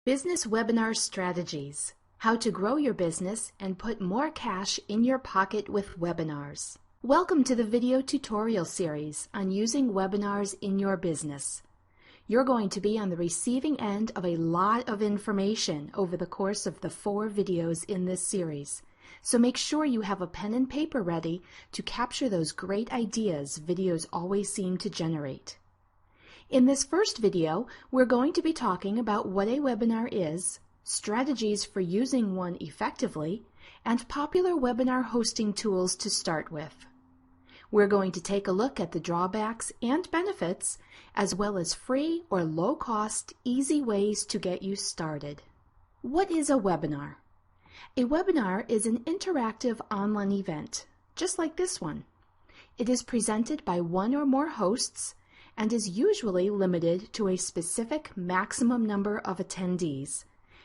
Business Webinar Strategies: How to Grow Your Business and Put More Cash in Your Pocket with Webinars. Welcome to the video tutorial series on using webinars in your business. You're going to be on the receiving end of a lot of information over the course of the 4 videos in this series, so make sure you have a pen and paper ready to capture those great ideas videos always seem to generate. In this first video, we're going to be talking about what a webinar is, strategies for using one effectively, and popular webinar hosting tools to start with. We're going to take a look at the drawbacks and benefits, as well as free or low-cost, easy ways to get you started. What is a webinar? A webinar is an interactive online event, just like this one. It is presented by one or more hosts and is usually limited to a specific maximum number of attendees,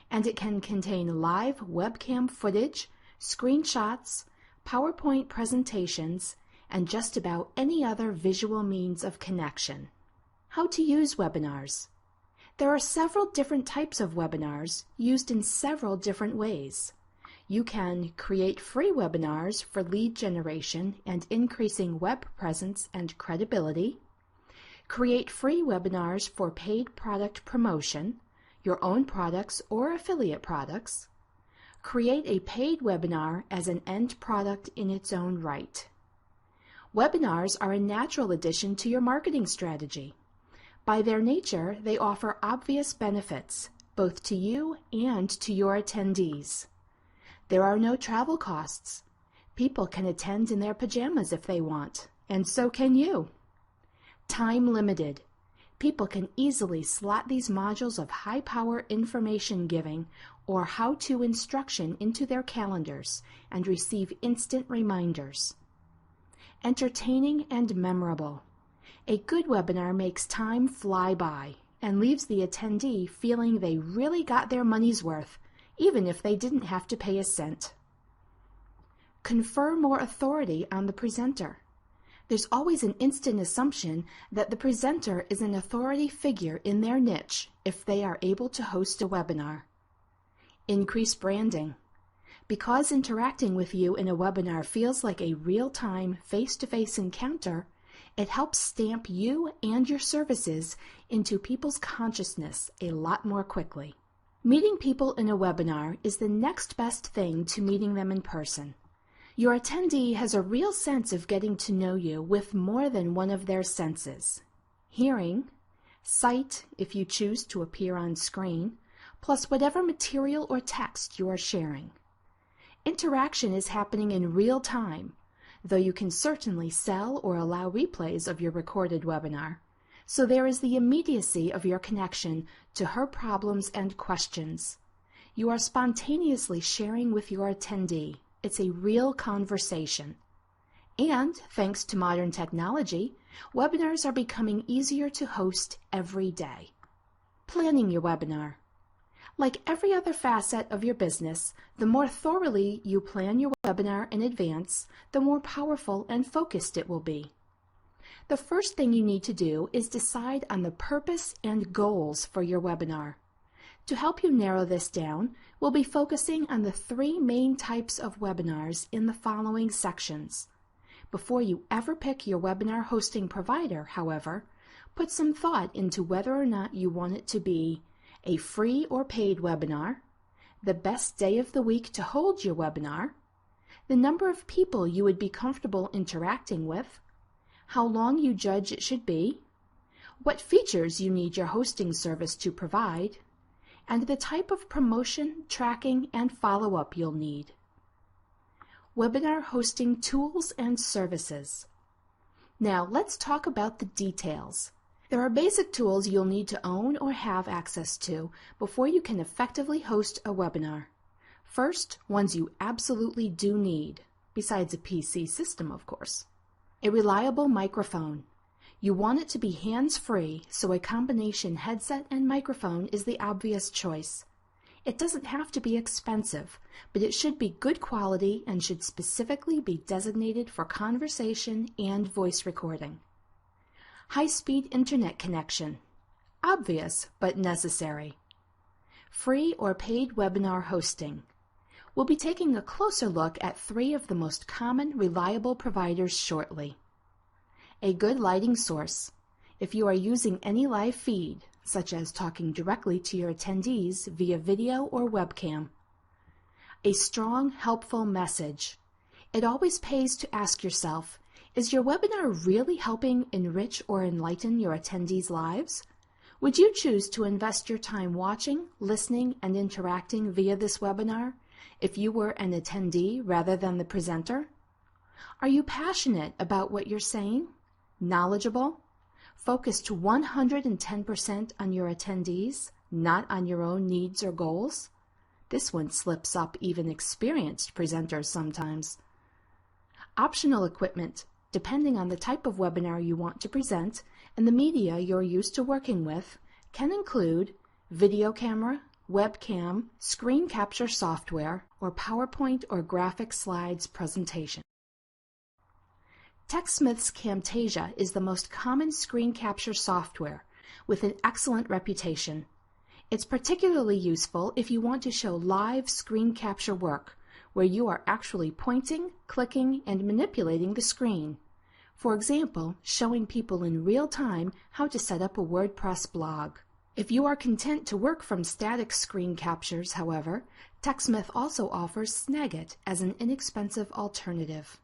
and it can contain live webcam footage, screenshots, PowerPoint presentations, and just about any other visual means of connection. How to use webinars. There are several different types of webinars used in several different ways. You can create free webinars for lead generation and increasing web presence and credibility. Create free webinars for paid product promotion, your own products or affiliate products. Create a paid webinar as an end product in its own right. Webinars are a natural addition to your marketing strategy. By their nature, they offer obvious benefits, both to you and to your attendees. There are no travel costs. People can attend in their pajamas if they want, and so can you. Time limited. People can easily slot these modules of high-power information giving or how-to instruction into their calendars and receive instant reminders. Entertaining and memorable. A good webinar makes time fly by and leaves the attendee feeling they really got their money's worth, even if they didn't have to pay a cent. Confer more authority on the presenter. There's always an instant assumption that the presenter is an authority figure in their niche if they are able to host a webinar. Increase branding. Because interacting with you in a webinar feels like a real-time, face-to-face encounter, it helps stamp you and your services into people's consciousness a lot more quickly. Meeting people in a webinar is the next best thing to meeting them in person. Your attendee has a real sense of getting to know you with more than one of their senses: hearing, sight if you choose to appear on screen, plus whatever material or text you are sharing. Interaction is happening in real time, though you can certainly sell or allow replays of your recorded webinar, so there is the immediacy of your connection to her problems and questions. You are spontaneously sharing with your attendee. It's a real conversation. And, thanks to modern technology, webinars are becoming easier to host every day. Planning your webinar. Like every other facet of your business, the more thoroughly you plan your webinar in advance, the more powerful and focused it will be. The first thing you need to do is decide on the purpose and goals for your webinar. To help you narrow this down, we'll be focusing on the 3 main types of webinars in the following sections. Before you ever pick your webinar hosting provider, however, put some thought into whether or not you want it to be a free or paid webinar, the best day of the week to hold your webinar, the number of people you would be comfortable interacting with, how long you judge it should be, what features you need your hosting service to provide, and the type of promotion, tracking, and follow-up you'll need. Webinar hosting tools and services. Now let's talk about the details. There are basic tools you'll need to own or have access to before you can effectively host a webinar. First, ones you absolutely do need, besides a PC system, of course. A reliable microphone. You want it to be hands-free, so a combination headset and microphone is the obvious choice. It doesn't have to be expensive, but it should be good quality and should specifically be designated for conversation and voice recording. High-speed internet connection. Obvious, but necessary. free or paid webinar hosting. We'll be taking a closer look at 3 of the most common, reliable providers shortly. A good lighting source. If you are using any live feed, such as talking directly to your attendees via video or webcam. A strong, helpful message. It always pays to ask yourself, is your webinar really helping enrich or enlighten your attendees' lives? Would you choose to invest your time watching, listening, and interacting via this webinar if you were an attendee rather than the presenter? Are you passionate about what you're saying? Knowledgeable? Focused 110% on your attendees, not on your own needs or goals? This one slips up even experienced presenters sometimes. Optional equipment, depending on the type of webinar you want to present and the media you're used to working with, can include video camera, webcam, screen capture software, or PowerPoint or graphic slides presentation. TechSmith's Camtasia is the most common screen capture software with an excellent reputation. It's particularly useful if you want to show live screen capture work, where you are actually pointing, clicking, and manipulating the screen. For example, showing people in real time how to set up a WordPress blog. If you are content to work from static screen captures, however, TechSmith also offers Snagit as an inexpensive alternative.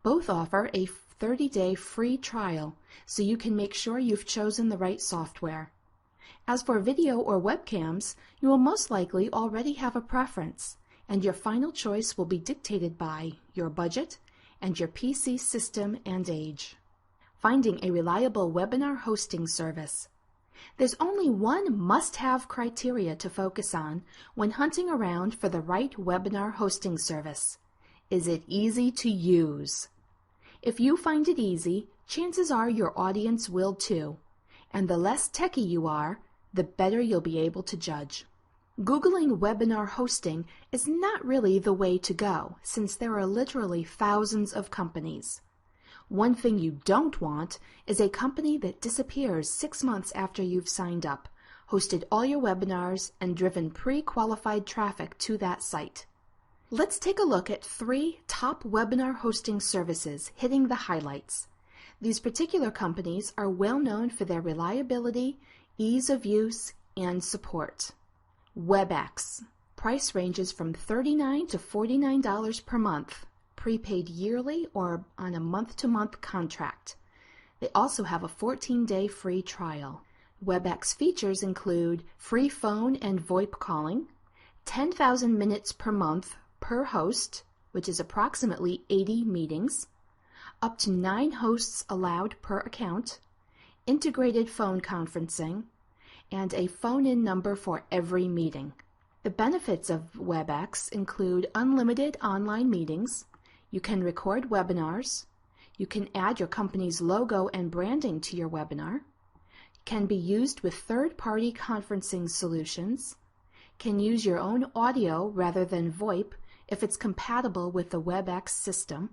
Both offer a 30-day free trial, so you can make sure you've chosen the right software. As for video or webcams, you will most likely already have a preference, and your final choice will be dictated by your budget and your PC system and age. Finding a reliable webinar hosting service. There's only one must-have criteria to focus on when hunting around for the right webinar hosting service. Is it easy to use? If you find it easy, chances are your audience will too, and the less techy you are, the better you'll be able to judge. Googling webinar hosting is not really the way to go, since there are literally thousands of companies. One thing you don't want is a company that disappears 6 months after you've signed up, hosted all your webinars, and driven pre-qualified traffic to that site. Let's take a look at 3 top webinar hosting services hitting the highlights. These particular companies are well known for their reliability, ease of use, and support. WebEx. Price ranges from $39 to $49 per month, prepaid yearly or on a month-to-month contract. They also have a 14-day free trial. WebEx features include free phone and VoIP calling, 10,000 minutes per month per host, which is approximately 80 meetings, up to 9 hosts allowed per account, integrated phone conferencing, and a phone-in number for every meeting. The benefits of WebEx include unlimited online meetings, you can record webinars, you can add your company's logo and branding to your webinar, can be used with third-party conferencing solutions, can use your own audio rather than VoIP if it's compatible with the WebEx system,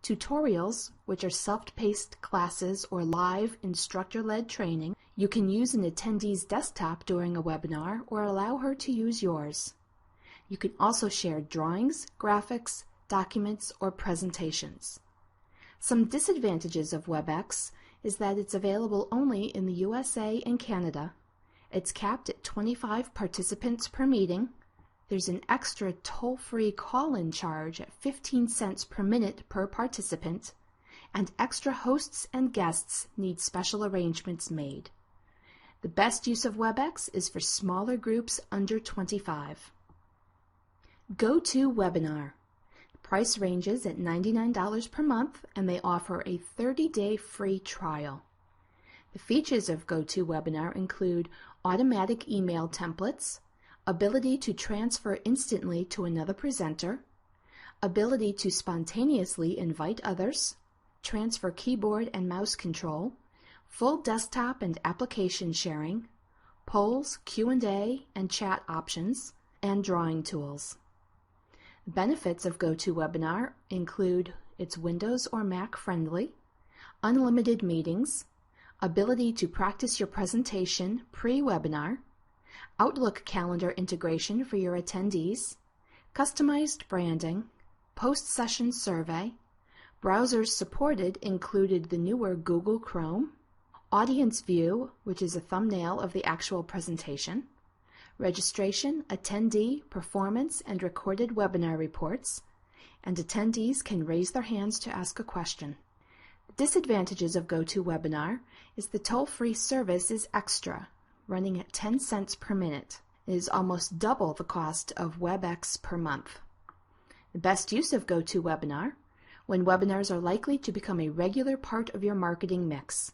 tutorials, which are self-paced classes or live instructor-led training. You can use an attendee's desktop during a webinar or allow her to use yours. You can also share drawings, graphics, documents, or presentations. Some disadvantages of WebEx is that it's available only in the USA and Canada. It's capped at 25 participants per meeting. There's an extra toll-free call-in charge at 15 cents per minute per participant, and extra hosts and guests need special arrangements made. The best use of WebEx is for smaller groups under 25. GoToWebinar. Price ranges at $99 per month, and they offer a 30-day free trial. The features of GoToWebinar include automatic email templates, ability to transfer instantly to another presenter, ability to spontaneously invite others, transfer keyboard and mouse control, full desktop and application sharing, polls, Q&A, and chat options, and drawing tools. Benefits of GoToWebinar include it's Windows or Mac friendly, unlimited meetings, ability to practice your presentation pre-webinar, Outlook calendar integration for your attendees, customized branding, post-session survey, browsers supported included the newer Google Chrome, audience view, which is a thumbnail of the actual presentation, registration, attendee, performance, and recorded webinar reports, and attendees can raise their hands to ask a question. Disadvantages of GoToWebinar is the toll-free service is extra, running at 10 cents per minute. It is almost double the cost of WebEx per month. The best use of GoToWebinar, when webinars are likely to become a regular part of your marketing mix.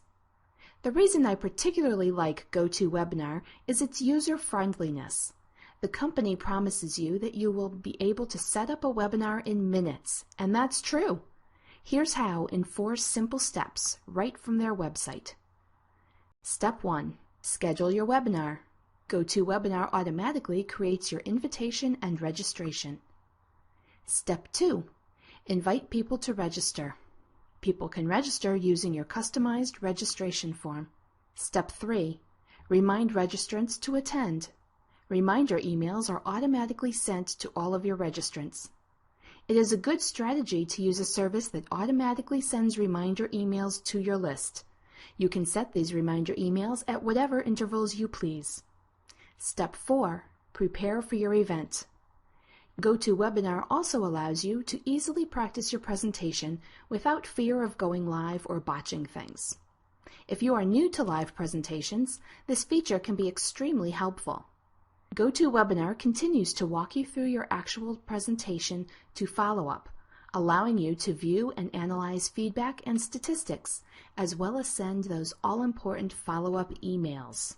The reason I particularly like GoToWebinar is its user-friendliness. The company promises you that you will be able to set up a webinar in minutes, and that's true. Here's how in 4 simple steps right from their website. Step 1. Schedule your webinar. GoToWebinar automatically creates your invitation and registration. Step 2. Invite people to register. People can register using your customized registration form. Step 3. Remind registrants to attend. Reminder emails are automatically sent to all of your registrants. It is a good strategy to use a service that automatically sends reminder emails to your list. You can set these reminder emails at whatever intervals you please. Step 4. Prepare for your event. GoToWebinar also allows you to easily practice your presentation without fear of going live or botching things. If you are new to live presentations, this feature can be extremely helpful. GoToWebinar continues to walk you through your actual presentation to follow-up, allowing you to view and analyze feedback and statistics, as well as send those all-important follow-up emails.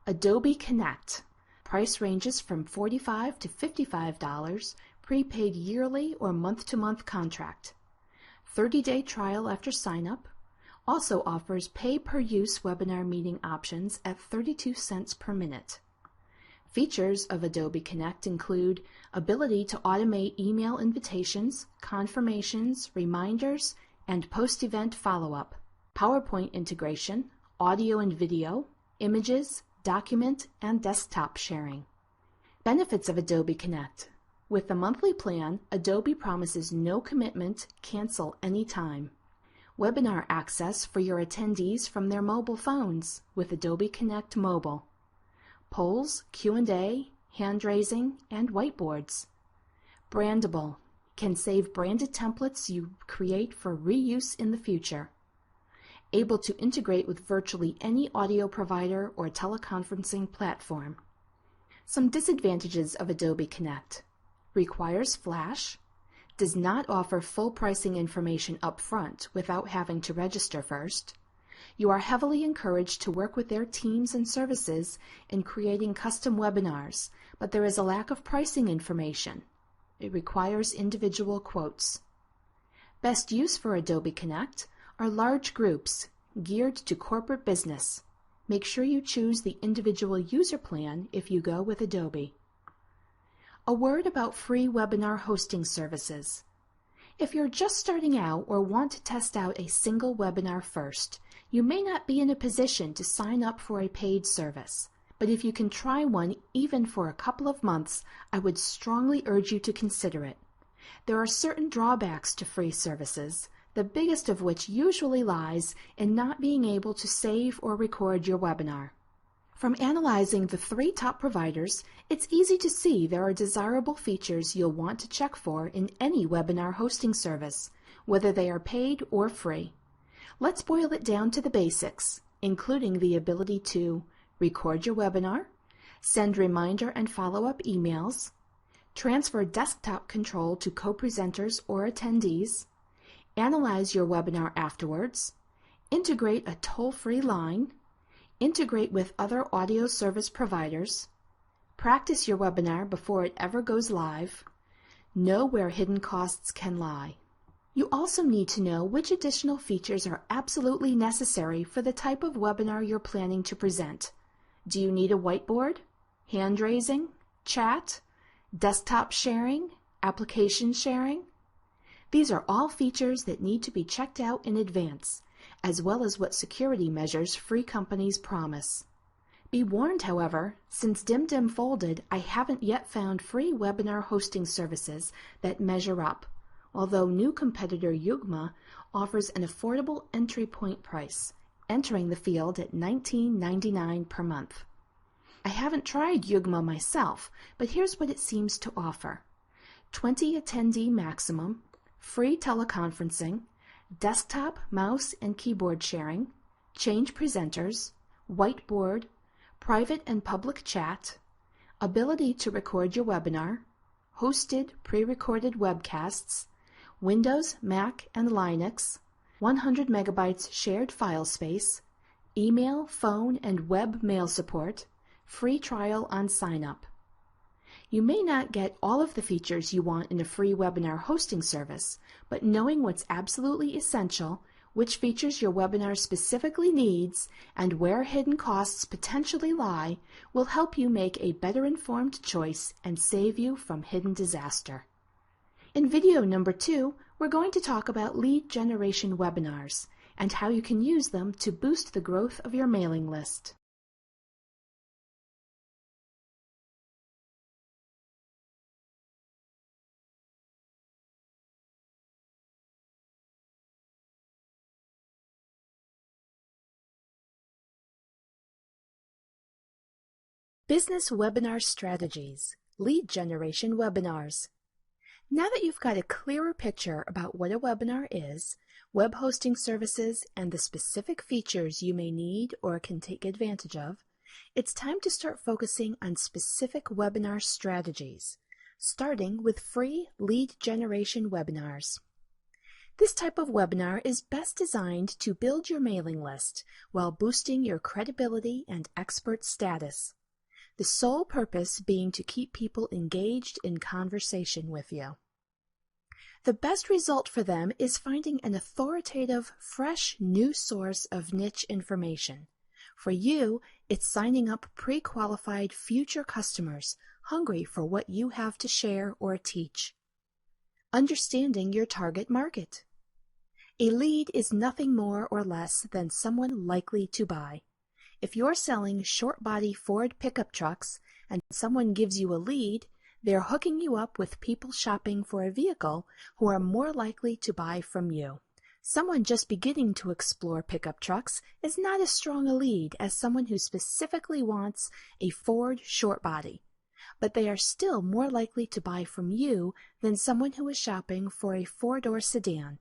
Adobe Connect. Price ranges from $45 to $55, prepaid yearly or month-to-month contract. 30-day trial after sign-up. Also offers pay-per-use webinar meeting options at 32 cents per minute. Features of Adobe Connect include ability to automate email invitations, confirmations, reminders, and post-event follow-up, PowerPoint integration, audio and video, images, document, and desktop sharing. Benefits of Adobe Connect. With the monthly plan, Adobe promises no commitment, cancel anytime. Webinar access for your attendees from their mobile phones with Adobe Connect Mobile. Polls, Q&A, hand-raising, and whiteboards. Brandable. Can save branded templates you create for reuse in the future. Able to integrate with virtually any audio provider or teleconferencing platform. Some disadvantages of Adobe Connect. Requires Flash. Does not offer full pricing information up front without having to register first. You are heavily encouraged to work with their teams and services in creating custom webinars, but there is a lack of pricing information. It requires individual quotes. Best use for Adobe Connect are large groups geared to corporate business. Make sure you choose the individual user plan if you go with Adobe. A word about free webinar hosting services. If you're just starting out or want to test out a single webinar first, you may not be in a position to sign up for a paid service. But if you can try one even for a couple of months, I would strongly urge you to consider it. There are certain drawbacks to free services, the biggest of which usually lies in not being able to save or record your webinar. From analyzing the 3 top providers, it's easy to see there are desirable features you'll want to check for in any webinar hosting service, whether they are paid or free. Let's boil it down to the basics, including the ability to record your webinar, send reminder and follow-up emails, transfer desktop control to co-presenters or attendees, analyze your webinar afterwards, integrate a toll-free line, integrate with other audio service providers, practice your webinar before it ever goes live, know where hidden costs can lie. You also need to know which additional features are absolutely necessary for the type of webinar you're planning to present. Do you need a whiteboard, hand raising, chat, desktop sharing, application sharing? These are all features that need to be checked out in advance, as well as what security measures free companies promise. Be warned, however, since DimDim folded, I haven't yet found free webinar hosting services that measure up, although new competitor Yugma offers an affordable entry point price, entering the field at $19.99 per month. I haven't tried Yugma myself, but here's what it seems to offer. 20 attendee maximum, free teleconferencing, desktop, mouse, and keyboard sharing, change presenters, whiteboard, private and public chat, ability to record your webinar, hosted pre-recorded webcasts, Windows, Mac, and Linux, 100 megabytes shared file space, email, phone, and web mail support, free trial on sign-up. You may not get all of the features you want in a free webinar hosting service, but knowing what's absolutely essential, which features your webinar specifically needs, and where hidden costs potentially lie, will help you make a better informed choice and save you from hidden disaster. In video number 2, we're going to talk about lead generation webinars and how you can use them to boost the growth of your mailing list. Business Webinar Strategies, Lead Generation Webinars. Now that you've got a clearer picture about what a webinar is, web hosting services, and the specific features you may need or can take advantage of, it's time to start focusing on specific webinar strategies, starting with free lead generation webinars. This type of webinar is best designed to build your mailing list while boosting your credibility and expert status. The sole purpose being to keep people engaged in conversation with you. The best result for them is finding an authoritative, fresh, new source of niche information. For you, it's signing up pre-qualified future customers hungry for what you have to share or teach. Understanding your target market. A lead is nothing more or less than someone likely to buy. If you're selling short-body Ford pickup trucks and someone gives you a lead, they're hooking you up with people shopping for a vehicle who are more likely to buy from you. Someone just beginning to explore pickup trucks is not as strong a lead as someone who specifically wants a Ford short-body, but they are still more likely to buy from you than someone who is shopping for a four-door sedan,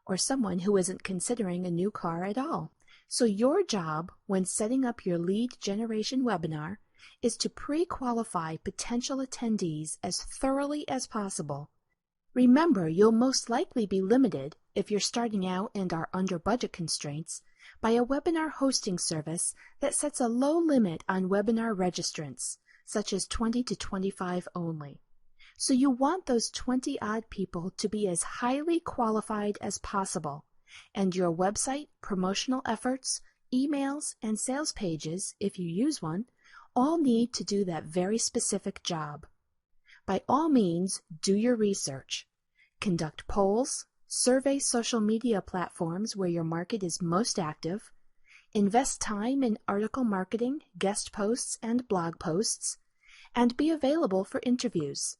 or someone who isn't considering a new car at all. So your job when setting up your lead generation webinar is to pre-qualify potential attendees as thoroughly as possible. Remember, you'll most likely be limited, if you're starting out and are under budget constraints, by a webinar hosting service that sets a low limit on webinar registrants, such as 20 to 25 only. So you want those 20-odd people to be as highly qualified as possible, and your website, promotional efforts, emails, and sales pages, if you use one, all need to do that very specific job. By all means, do your research. Conduct polls, survey social media platforms where your market is most active, invest time in article marketing, guest posts, and blog posts, and be available for interviews.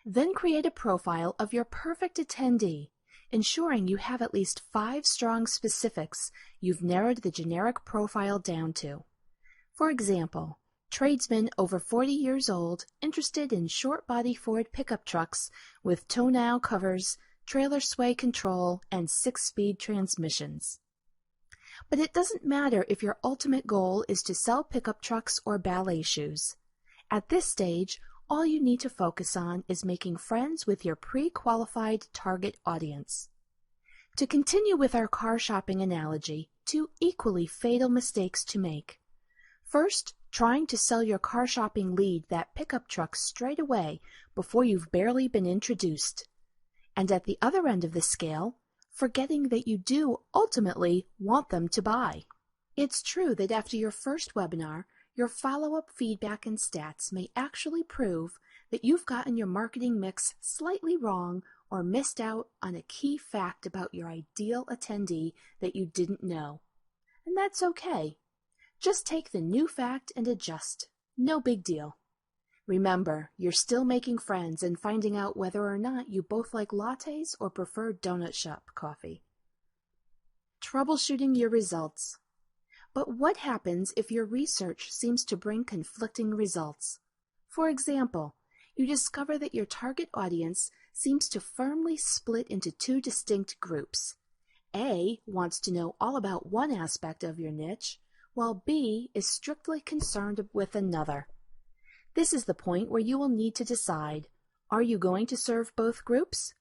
Then create a profile of your perfect attendee, ensuring you have at least 5 strong specifics you've narrowed the generic profile down to. For example, tradesman over 40 years old, interested in short-body Ford pickup trucks with tonneau covers, trailer sway control, and 6-speed transmissions. But it doesn't matter if your ultimate goal is to sell pickup trucks or ballet shoes. At this stage, all you need to focus on is making friends with your pre-qualified target audience. To continue with our car shopping analogy, 2 equally fatal mistakes to make. First, trying to sell your car shopping lead that pickup truck straight away before you've barely been introduced. And at the other end of the scale, forgetting that you do ultimately want them to buy. It's true that after your first webinar, your follow-up feedback and stats may actually prove that you've gotten your marketing mix slightly wrong or missed out on a key fact about your ideal attendee that you didn't know. And that's okay. Just take the new fact and adjust. No big deal. Remember, you're still making friends and finding out whether or not you both like lattes or prefer donut shop coffee. Troubleshooting your results. But what happens if your research seems to bring conflicting results? For example, you discover that your target audience seems to firmly split into two distinct groups. A wants to know all about one aspect of your niche, while B is strictly concerned with another. This is the point where you will need to decide, are you going to serve both groups?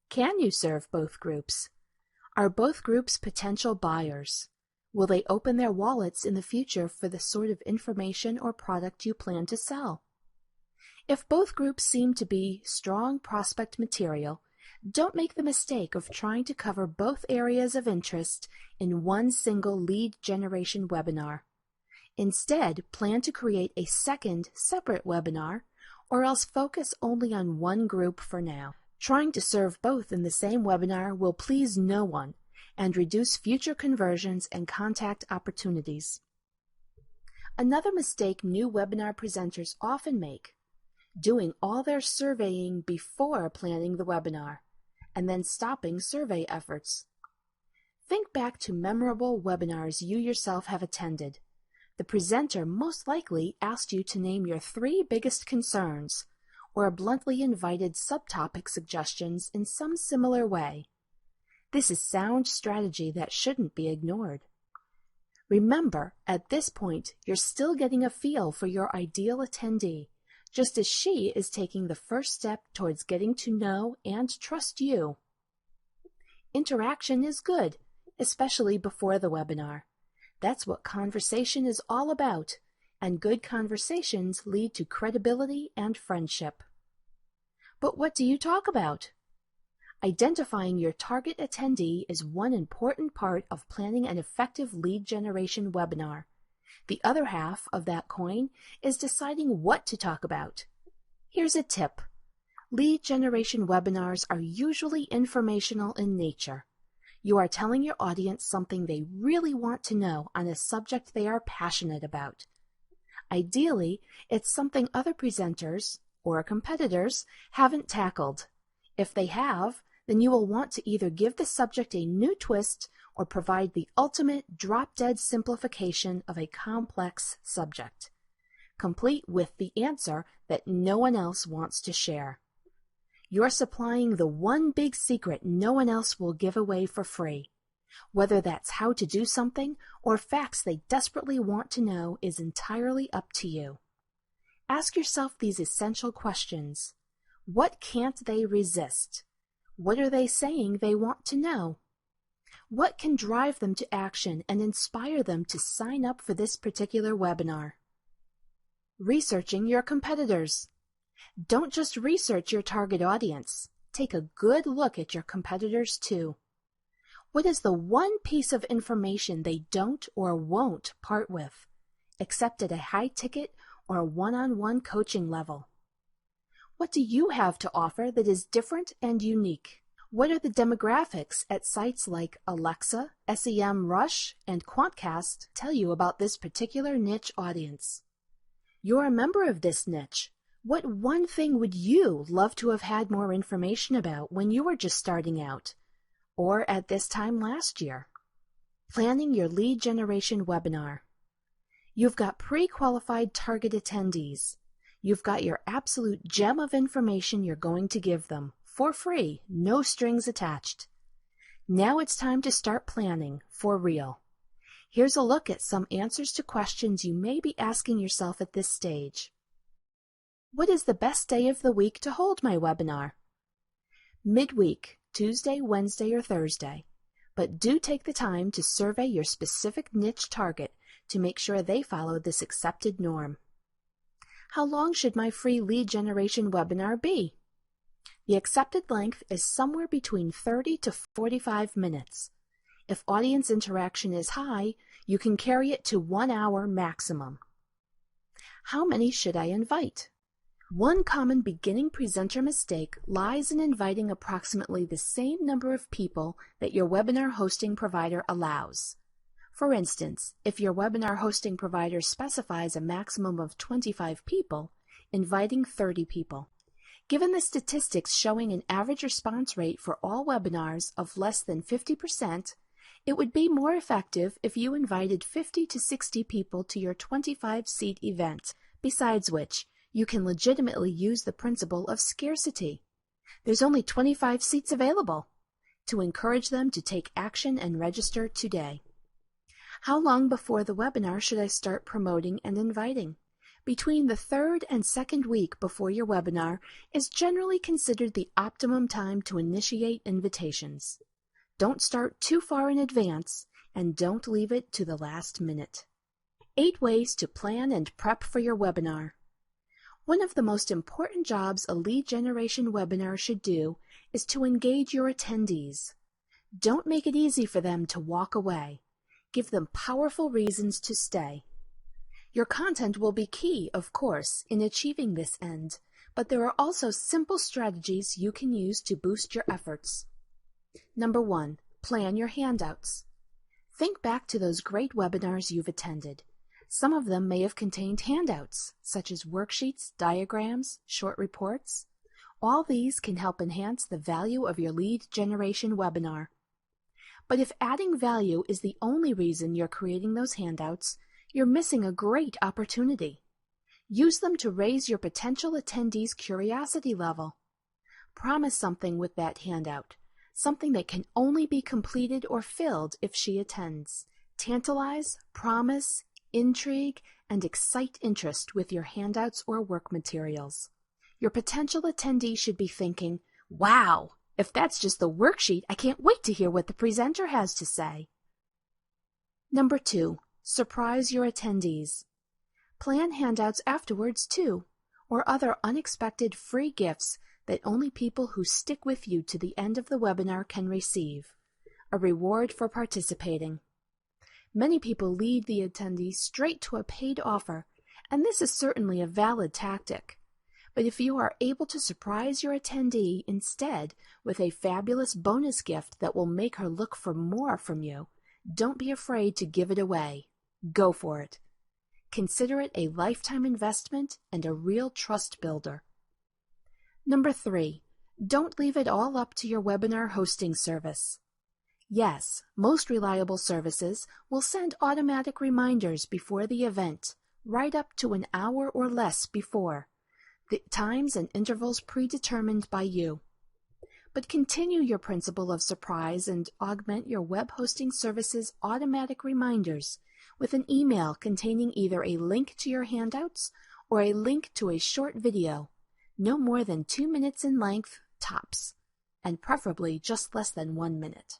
Can you serve both groups? Are both groups potential buyers? Will they open their wallets in the future for the sort of information or product you plan to sell? If both groups seem to be strong prospect material, don't make the mistake of trying to cover both areas of interest in one single lead generation webinar. Instead, plan to create a second, separate webinar, or else focus only on one group for now. Trying to serve both in the same webinar will please no one and reduce future conversions and contact opportunities. Another mistake new webinar presenters often make: doing all their surveying before planning the webinar, and then stopping survey efforts. Think back to memorable webinars you yourself have attended. The presenter most likely asked you to name your 3 biggest concerns, or bluntly invited subtopic suggestions in some similar way. This is sound strategy that shouldn't be ignored. Remember, at this point, you're still getting a feel for your ideal attendee, just as she is taking the first step towards getting to know and trust you. Interaction is good, especially before the webinar. That's what conversation is all about, and good conversations lead to credibility and friendship. But what do you talk about? Identifying your target attendee is one important part of planning an effective lead generation webinar. The other half of that coin is deciding what to talk about. Here's a tip. Lead generation webinars are usually informational in nature. You are telling your audience something they really want to know on a subject they are passionate about. Ideally, it's something other presenters or competitors haven't tackled. If they have, then you will want to either give the subject a new twist or provide the ultimate drop-dead simplification of a complex subject, complete with the answer that no one else wants to share. You're supplying the one big secret no one else will give away for free. Whether that's how to do something or facts they desperately want to know is entirely up to you. Ask yourself these essential questions. What can't they resist? What are they saying they want to know? What can drive them to action and inspire them to sign up for this particular webinar? Researching your competitors. Don't just research your target audience. Take a good look at your competitors too. What is the one piece of information they don't or won't part with, except at a high-ticket or one-on-one coaching level? What do you have to offer that is different and unique? What are the demographics at sites like Alexa, SEMrush, and Quantcast tell you about this particular niche audience? You're a member of this niche. What one thing would you love to have had more information about when you were just starting out, or at this time last year? Planning your lead generation webinar. You've got pre-qualified target attendees. You've got your absolute gem of information you're going to give them, for free, no strings attached. Now it's time to start planning, for real. Here's a look at some answers to questions you may be asking yourself at this stage. What is the best day of the week to hold my webinar? Midweek, Tuesday, Wednesday, or Thursday. But do take the time to survey your specific niche target to make sure they follow this accepted norm. How long should my free lead generation webinar be? The accepted length is somewhere between 30 to 45 minutes. If audience interaction is high, you can carry it to 1 hour maximum. How many should I invite? One common beginning presenter mistake lies in inviting approximately the same number of people that your webinar hosting provider allows. For instance, if your webinar hosting provider specifies a maximum of 25 people, inviting 30 people. Given the statistics showing an average response rate for all webinars of less than 50%, it would be more effective if you invited 50 to 60 people to your 25-seat event, besides which, you can legitimately use the principle of scarcity. There's only 25 seats available, to encourage them to take action and register today. How long before the webinar should I start promoting and inviting? Between the third and second week before your webinar is generally considered the optimum time to initiate invitations. Don't start too far in advance, and don't leave it to the last minute. 8 ways to plan and prep for your webinar. One of the most important jobs a lead generation webinar should do is to engage your attendees. Don't make it easy for them to walk away. Give them powerful reasons to stay. Your content will be key, of course, in achieving this end, but there are also simple strategies you can use to boost your efforts. Number 1, plan your handouts. Think back to those great webinars you've attended. Some of them may have contained handouts, such as worksheets, diagrams, short reports. All these can help enhance the value of your lead generation webinar. But if adding value is the only reason you're creating those handouts, you're missing a great opportunity. Use them to raise your potential attendees' curiosity level. Promise something with that handout, something that can only be completed or filled if she attends. Tantalize, promise, intrigue, and excite interest with your handouts or work materials. Your potential attendee should be thinking, "Wow! If that's just the worksheet, I can't wait to hear what the presenter has to say." Number 2, surprise your attendees. Plan handouts afterwards too, or other unexpected free gifts that only people who stick with you to the end of the webinar can receive. A reward for participating. Many people lead the attendee straight to a paid offer, and this is certainly a valid tactic. But if you are able to surprise your attendee instead with a fabulous bonus gift that will make her look for more from you, don't be afraid to give it away. Go for it. Consider it a lifetime investment and a real trust builder. Number 3, don't leave it all up to your webinar hosting service. Yes, most reliable services will send automatic reminders before the event, right up to an hour or less before. The times and intervals predetermined by you. But continue your principle of surprise and augment your web hosting service's automatic reminders with an email containing either a link to your handouts or a link to a short video, no more than 2 minutes in length, tops, and preferably just less than 1 minute.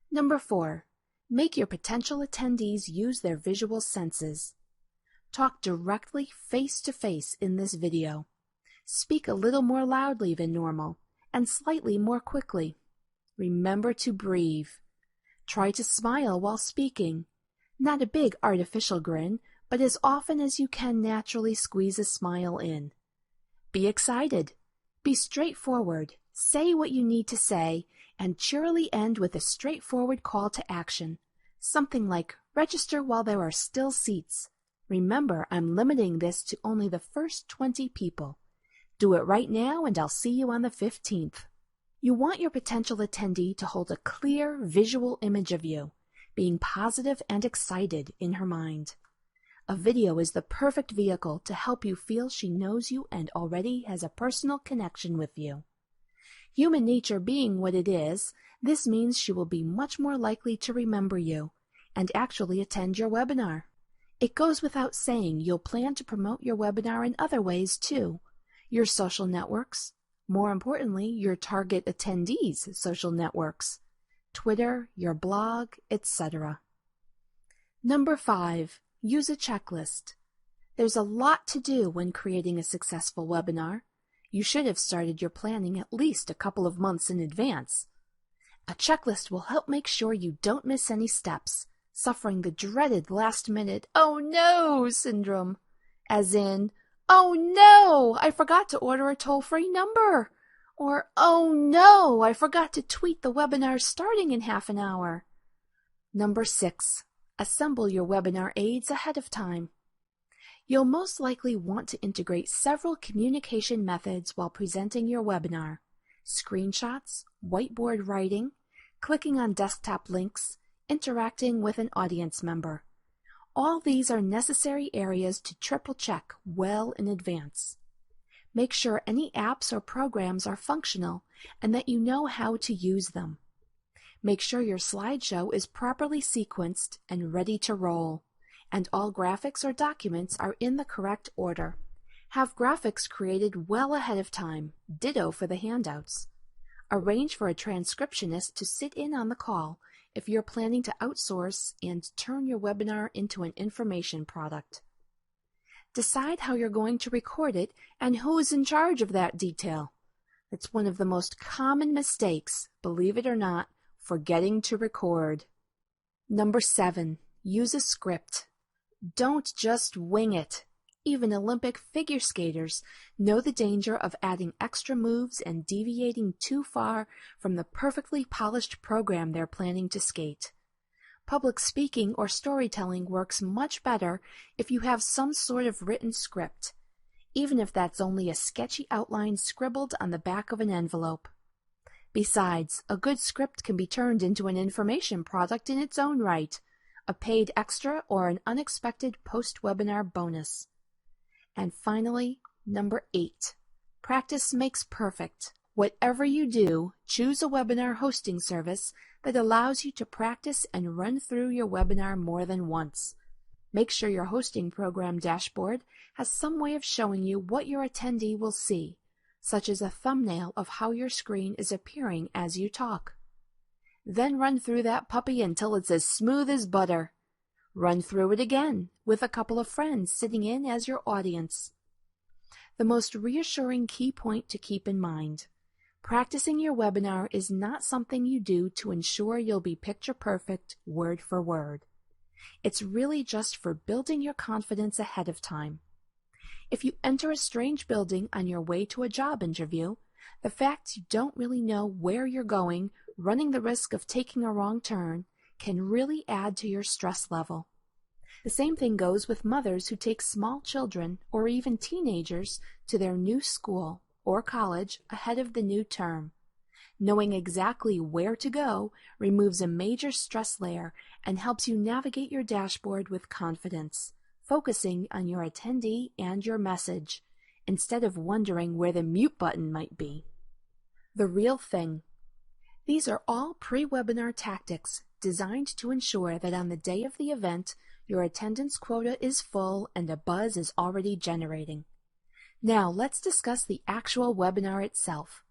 Number 4, make your potential attendees use their visual senses. Talk directly face-to-face in this video. Speak a little more loudly than normal and slightly more quickly. Remember to breathe. Try to smile while speaking. Not a big artificial grin, but as often as you can naturally squeeze a smile in. Be excited. Be straightforward. Say what you need to say and cheerily end with a straightforward call to action. Something like, register while there are still seats. Remember, I'm limiting this to only the first 20 people. Do it right now and I'll see you on the 15th. You want your potential attendee to hold a clear visual image of you, being positive and excited in her mind. A video is the perfect vehicle to help you feel she knows you and already has a personal connection with you. Human nature being what it is, this means she will be much more likely to remember you and actually attend your webinar. It goes without saying you'll plan to promote your webinar in other ways too. Your social networks, more importantly, your target attendees' social networks, Twitter, your blog, etc. Number 5, use a checklist. There's a lot to do when creating a successful webinar. You should have started your planning at least a couple of months in advance. A checklist will help make sure you don't miss any steps, suffering the dreaded last-minute "oh no" syndrome, as in, "oh no, I forgot to order a toll-free number," or "oh no, I forgot to tweet the webinar starting in half an hour." Number 6. Assemble your webinar aids ahead of time. You'll most likely want to integrate several communication methods while presenting your webinar: screenshots, whiteboard writing, clicking on desktop links, interacting with an audience member. All these are necessary areas to triple check well in advance. Make sure any apps or programs are functional and that you know how to use them. Make sure your slideshow is properly sequenced and ready to roll, and all graphics or documents are in the correct order. Have graphics created well ahead of time, ditto for the handouts. Arrange for a transcriptionist to sit in on the call if you're planning to outsource and turn your webinar into an information product. Decide how you're going to record it and who is in charge of that detail. It's one of the most common mistakes, believe it or not, forgetting to record. Number 7. Use a script. Don't just wing it. Even Olympic figure skaters know the danger of adding extra moves and deviating too far from the perfectly polished program they're planning to skate. Public speaking or storytelling works much better if you have some sort of written script, even if that's only a sketchy outline scribbled on the back of an envelope. Besides, a good script can be turned into an information product in its own right, a paid extra or an unexpected post-webinar bonus. And finally, number 8. Practice makes perfect. Whatever you do, choose a webinar hosting service that allows you to practice and run through your webinar more than once. Make sure your hosting program dashboard has some way of showing you what your attendee will see, such as a thumbnail of how your screen is appearing as you talk. Then run through that puppy until it's as smooth as butter. Run through it again with a couple of friends sitting in as your audience. The most reassuring key point to keep in mind: practicing your webinar is not something you do to ensure you'll be picture perfect word for word. It's really just for building your confidence ahead of time. If you enter a strange building on your way to a job interview, the fact you don't really know where you're going, running the risk of taking a wrong turn, can really add to your stress level. The same thing goes with mothers who take small children or even teenagers to their new school or college ahead of the new term. Knowing exactly where to go removes a major stress layer and helps you navigate your dashboard with confidence, focusing on your attendee and your message, instead of wondering where the mute button might be. The real thing. These are all pre-webinar tactics designed to ensure that on the day of the event, your attendance quota is full and a buzz is already generating. Now let's discuss the actual webinar itself.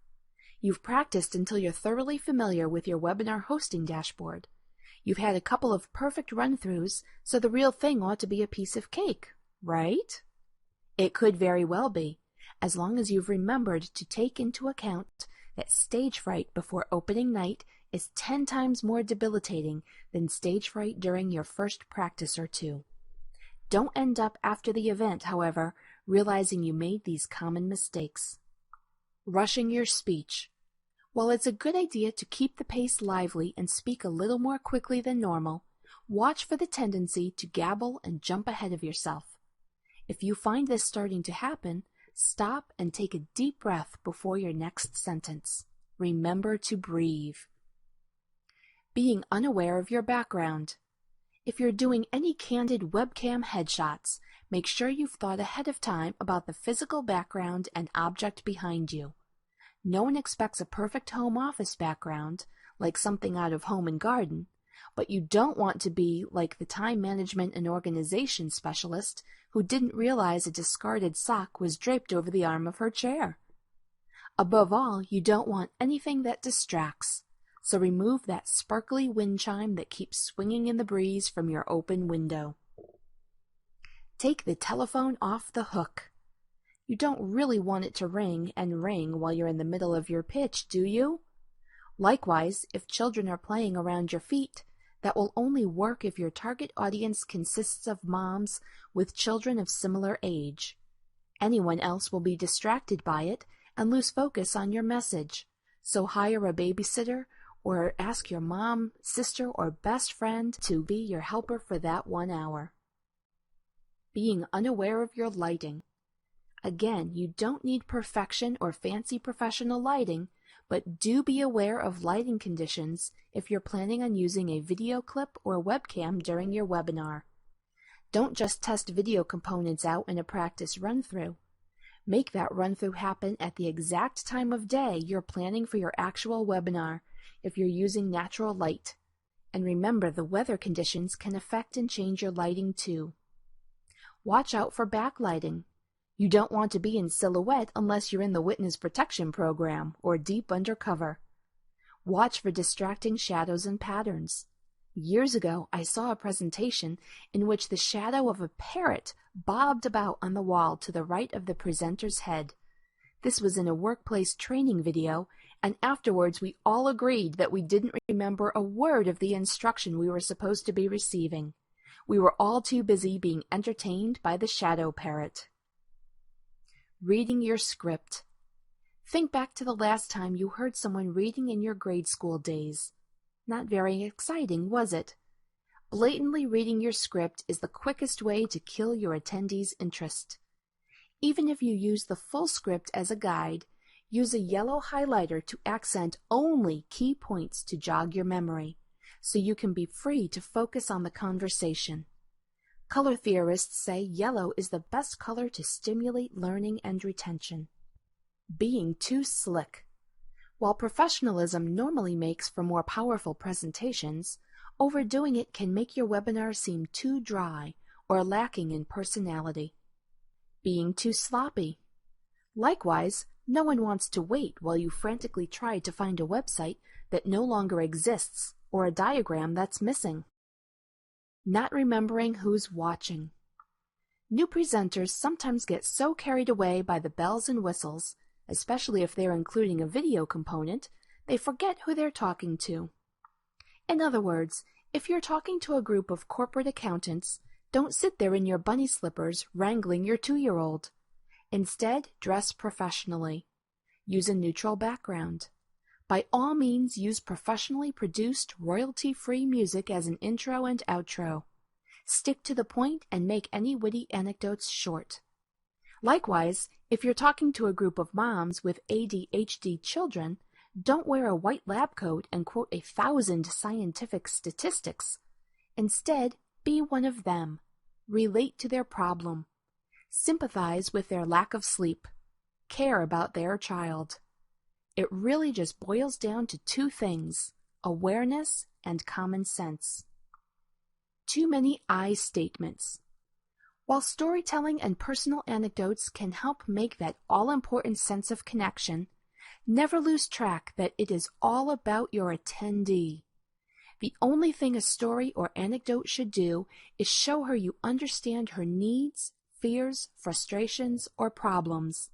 You've practiced until you're thoroughly familiar with your webinar hosting dashboard. You've had a couple of perfect run-throughs, so the real thing ought to be a piece of cake, right? It could very well be, as long as you've remembered to take into account that stage fright before opening night is 10 times more debilitating than stage fright during your first practice or two. Don't end up after the event, however, realizing you made these common mistakes. Rushing your speech. While it's a good idea to keep the pace lively and speak a little more quickly than normal, watch for the tendency to gabble and jump ahead of yourself. If you find this starting to happen, stop and take a deep breath before your next sentence. Remember to breathe. Being unaware of your background. If you're doing any candid webcam headshots, make sure you've thought ahead of time about the physical background and object behind you. No one expects a perfect home office background, like something out of Home and Garden, but you don't want to be like the time management and organization specialist who didn't realize a discarded sock was draped over the arm of her chair. Above all, you don't want anything that distracts, so remove that sparkly wind chime that keeps swinging in the breeze from your open window. Take the telephone off the hook. You don't really want it to ring and ring while you're in the middle of your pitch, do you? Likewise, if children are playing around your feet, that will only work if your target audience consists of moms with children of similar age. Anyone else will be distracted by it and lose focus on your message, so hire a babysitter or ask your mom, sister, or best friend to be your helper for that 1 hour. Being unaware of your lighting. Again, you don't need perfection or fancy professional lighting, but do be aware of lighting conditions if you're planning on using a video clip or webcam during your webinar. Don't just test video components out in a practice run-through. Make that run-through happen at the exact time of day you're planning for your actual webinar if you're using natural light. And remember, the weather conditions can affect and change your lighting too. Watch out for backlighting. You don't want to be in silhouette unless you're in the witness protection program or deep undercover. Watch for distracting shadows and patterns. Years ago, I saw a presentation in which the shadow of a parrot bobbed about on the wall to the right of the presenter's head. This was in a workplace training video, and afterwards we all agreed that we didn't remember a word of the instruction we were supposed to be receiving. We were all too busy being entertained by the shadow parrot. Reading your script. Think back to the last time you heard someone reading in your grade school days. Not very exciting, was it? Blatantly reading your script is the quickest way to kill your attendees' interest. Even if you use the full script as a guide, use a yellow highlighter to accent only key points to jog your memory, so you can be free to focus on the conversation. Color theorists say yellow is the best color to stimulate learning and retention. Being too slick. While professionalism normally makes for more powerful presentations, overdoing it can make your webinar seem too dry or lacking in personality. Being too sloppy. Likewise, no one wants to wait while you frantically try to find a website that no longer exists or a diagram that's missing. Not remembering who's watching. New presenters sometimes get so carried away by the bells and whistles, especially if they're including a video component, they forget who they're talking to. In other words, if you're talking to a group of corporate accountants, don't sit there in your bunny slippers wrangling your 2-year-old. Instead, dress professionally. Use a neutral background. By all means, use professionally produced, royalty-free music as an intro and outro. Stick to the point and make any witty anecdotes short. Likewise, if you're talking to a group of moms with ADHD children, don't wear a white lab coat and quote 1,000 scientific statistics. Instead, be one of them. Relate to their problem. Sympathize with their lack of sleep. Care about their child. It really just boils down to 2 things: awareness and common sense. Too many I statements. While storytelling and personal anecdotes can help make that all-important sense of connection, never lose track that it is all about your attendee. The only thing a story or anecdote should do is show her you understand her needs, fears, frustrations, or problems.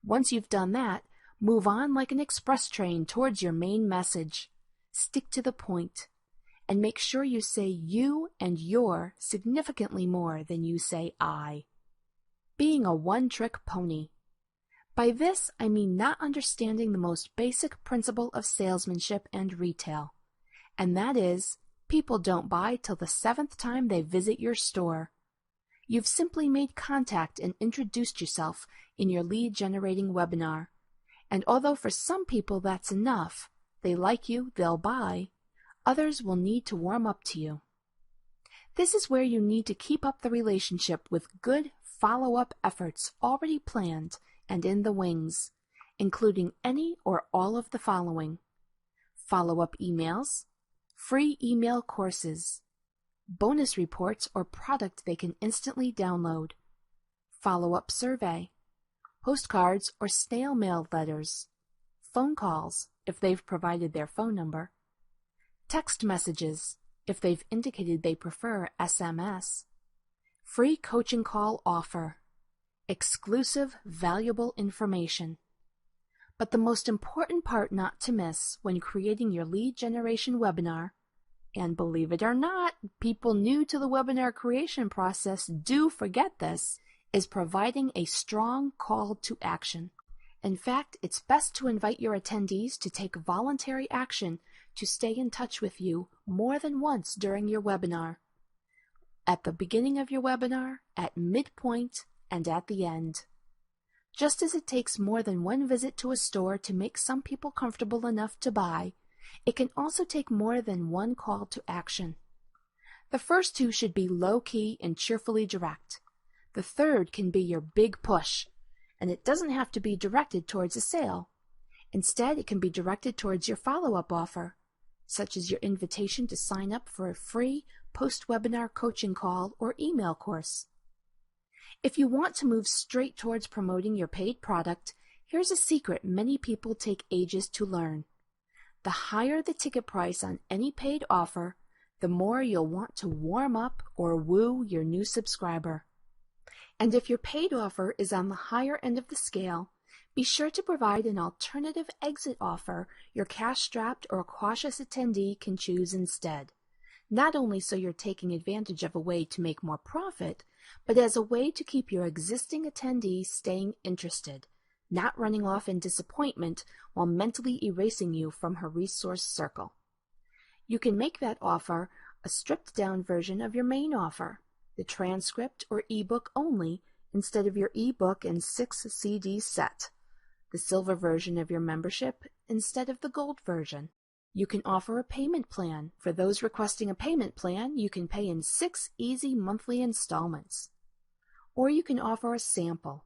Once you've done that, move on like an express train towards your main message. Stick to the point. And make sure you say you and your significantly more than you say I. Being a one-trick pony. By this, I mean not understanding the most basic principle of salesmanship and retail. And that is, people don't buy till the 7th time they visit your store. You've simply made contact and introduced yourself in your lead-generating webinar. And although for some people that's enough, they like you, they'll buy, others will need to warm up to you. This is where you need to keep up the relationship with good follow-up efforts already planned and in the wings, including any or all of the following: follow-up emails, free email courses, bonus reports or product they can instantly download, follow-up survey, postcards or snail mail letters, phone calls if they've provided their phone number, text messages if they've indicated they prefer SMS, free coaching call offer, exclusive valuable information. But the most important part not to miss when creating your lead generation webinar, and believe it or not, people new to the webinar creation process do forget this, is providing a strong call to action. In fact, it's best to invite your attendees to take voluntary action to stay in touch with you more than once during your webinar. At the beginning of your webinar, at midpoint, and at the end. Just as it takes more than one visit to a store to make some people comfortable enough to buy, it can also take more than one call to action. The first two should be low-key and cheerfully direct. The third can be your big push, and it doesn't have to be directed towards a sale. Instead, it can be directed towards your follow-up offer, such as your invitation to sign up for a free post-webinar coaching call or email course. If you want to move straight towards promoting your paid product, here's a secret many people take ages to learn. The higher the ticket price on any paid offer, the more you'll want to warm up or woo your new subscriber. And if your paid offer is on the higher end of the scale, be sure to provide an alternative exit offer your cash-strapped or cautious attendee can choose instead. Not only so you're taking advantage of a way to make more profit, but as a way to keep your existing attendee staying interested, not running off in disappointment while mentally erasing you from her resource circle. You can make that offer a stripped-down version of your main offer, the transcript or ebook only instead of your ebook and 6 CD set, the silver version of your membership instead of the gold version. You can offer a payment plan. For those requesting a payment plan, you can pay in 6 easy monthly installments. Or you can offer a sample.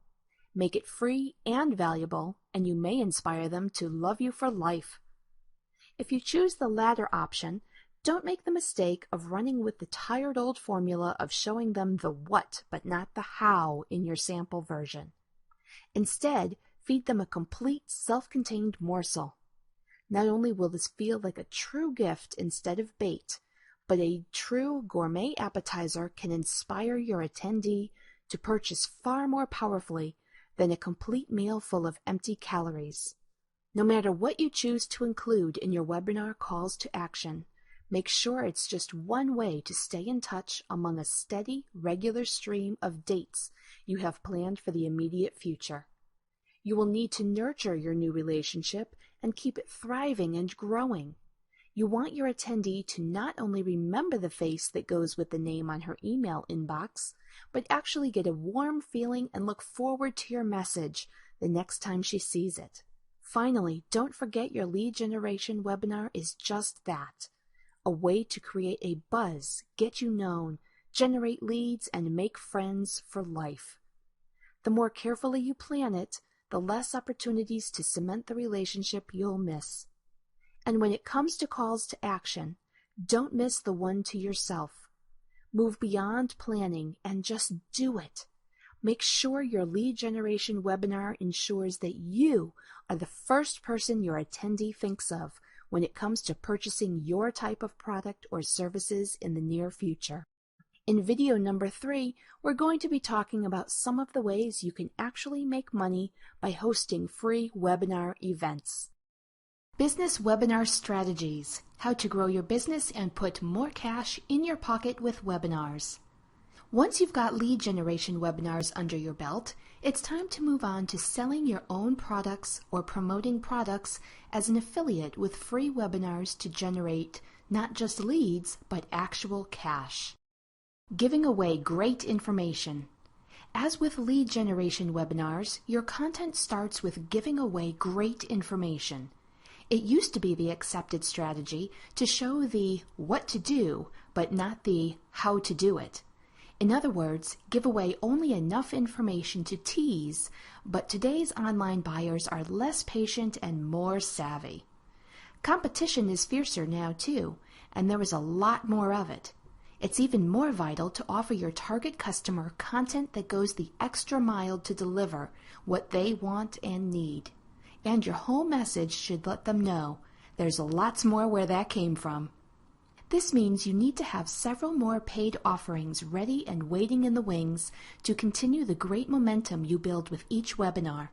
Make it free and valuable, and you may inspire them to love you for life. If you choose the latter option, don't make the mistake of running with the tired old formula of showing them the what but not the how in your sample version. Instead, feed them a complete self-contained morsel. Not only will this feel like a true gift instead of bait, but a true gourmet appetizer can inspire your attendee to purchase far more powerfully than a complete meal full of empty calories. No matter what you choose to include in your webinar calls to action, make sure it's just one way to stay in touch among a steady, regular stream of dates you have planned for the immediate future. You will need to nurture your new relationship and keep it thriving and growing. You want your attendee to not only remember the face that goes with the name on her email inbox, but actually get a warm feeling and look forward to your message the next time she sees it. Finally, don't forget your lead generation webinar is just that, a way to create a buzz, get you known, generate leads, and make friends for life. The more carefully you plan it, the less opportunities to cement the relationship you'll miss. And when it comes to calls to action, don't miss the one to yourself. Move beyond planning and just do it. Make sure your lead generation webinar ensures that you are the first person your attendee thinks of when it comes to purchasing your type of product or services in the near future. In video number 3, we're going to be talking about some of the ways you can actually make money by hosting free webinar events. Business Webinar Strategies: How to grow your business and put more cash in your pocket with webinars. Once you've got lead generation webinars under your belt, it's time to move on to selling your own products or promoting products as an affiliate with free webinars to generate not just leads, but actual cash. Giving away great information. As with lead generation webinars, your content starts with giving away great information. It used to be the accepted strategy to show the what to do, but not the how to do it. In other words, give away only enough information to tease, but today's online buyers are less patient and more savvy. Competition is fiercer now too, and there is a lot more of it. It's even more vital to offer your target customer content that goes the extra mile to deliver what they want and need. And your whole message should let them know there's lots more where that came from. This means you need to have several more paid offerings ready and waiting in the wings to continue the great momentum you build with each webinar.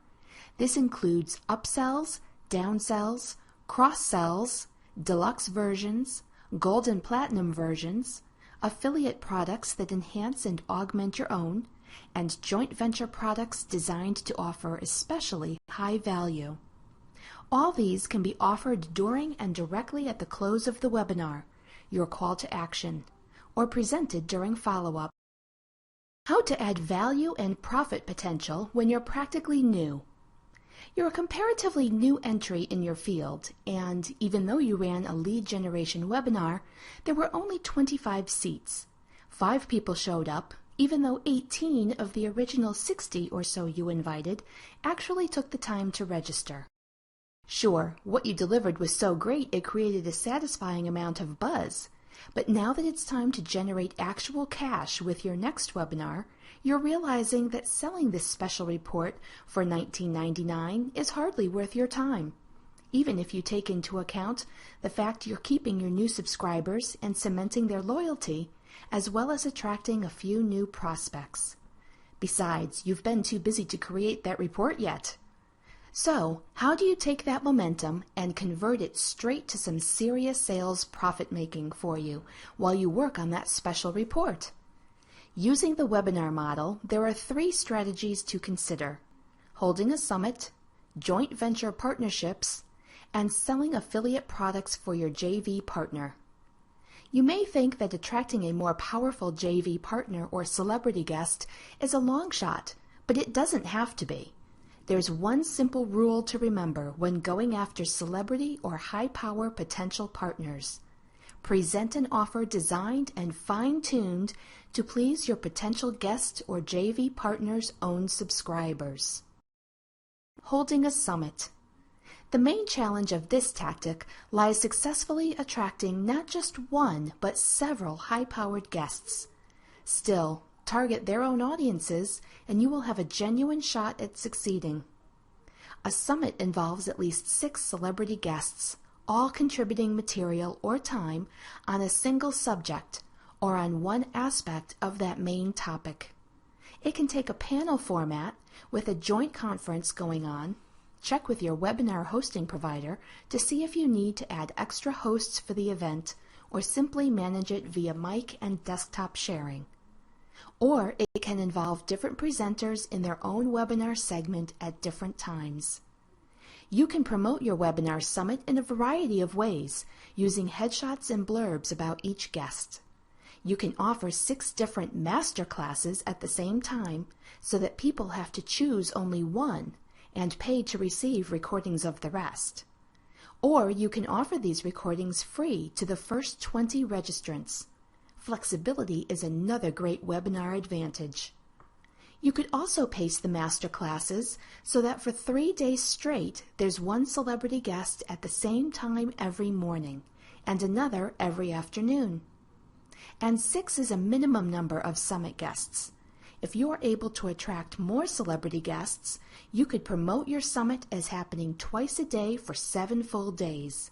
This includes upsells, downsells, cross-sells, deluxe versions, gold and platinum versions, affiliate products that enhance and augment your own, and joint venture products designed to offer especially high value. All these can be offered during and directly at the close of the webinar, your call to action, or presented during follow-up. How to add value and profit potential when you're practically new. You're a comparatively new entry in your field, and even though you ran a lead generation webinar, there were only 25 seats. 5 people showed up, even though 18 of the original 60 or so you invited actually took the time to register. Sure, what you delivered was so great it created a satisfying amount of buzz, but now that it's time to generate actual cash with your next webinar, you're realizing that selling this special report for $19.99 is hardly worth your time, even if you take into account the fact you're keeping your new subscribers and cementing their loyalty, as well as attracting a few new prospects. Besides, you've been too busy to create that report yet. So, how do you take that momentum and convert it straight to some serious sales profit making for you while you work on that special report? Using the webinar model, there are 3 strategies to consider: holding a summit, joint venture partnerships, and selling affiliate products for your JV partner. You may think that attracting a more powerful JV partner or celebrity guest is a long shot, but it doesn't have to be. There's one simple rule to remember when going after celebrity or high-power potential partners. Present an offer designed and fine-tuned to please your potential guest or JV partner's own subscribers. Holding a summit. The main challenge of this tactic lies successfully attracting not just one, but several high-powered guests. Still, target their own audiences, and you will have a genuine shot at succeeding. A summit involves at least 6 celebrity guests, all contributing material or time on a single subject or on one aspect of that main topic. It can take a panel format with a joint conference going on. Check with your webinar hosting provider to see if you need to add extra hosts for the event or simply manage it via mic and desktop sharing. Or it can involve different presenters in their own webinar segment at different times. You can promote your webinar summit in a variety of ways, using headshots and blurbs about each guest. You can offer 6 different master classes at the same time so that people have to choose only one and pay to receive recordings of the rest. Or you can offer these recordings free to the first 20 registrants. Flexibility is another great webinar advantage. You could also pace the master classes so that for 3 days straight, there's one celebrity guest at the same time every morning, and another every afternoon. And 6 is a minimum number of summit guests. If you are able to attract more celebrity guests, you could promote your summit as happening twice a day for 7 full days.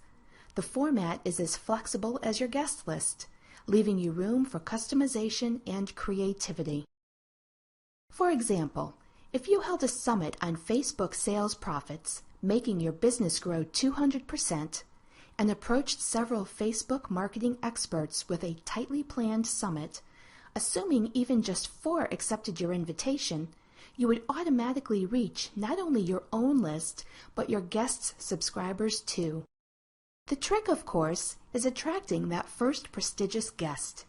The format is as flexible as your guest list, leaving you room for customization and creativity. For example, if you held a summit on Facebook sales profits, making your business grow 200%, and approached several Facebook marketing experts with a tightly planned summit, assuming even just 4 accepted your invitation, you would automatically reach not only your own list, but your guests' subscribers too. The trick, of course, is attracting that first prestigious guest.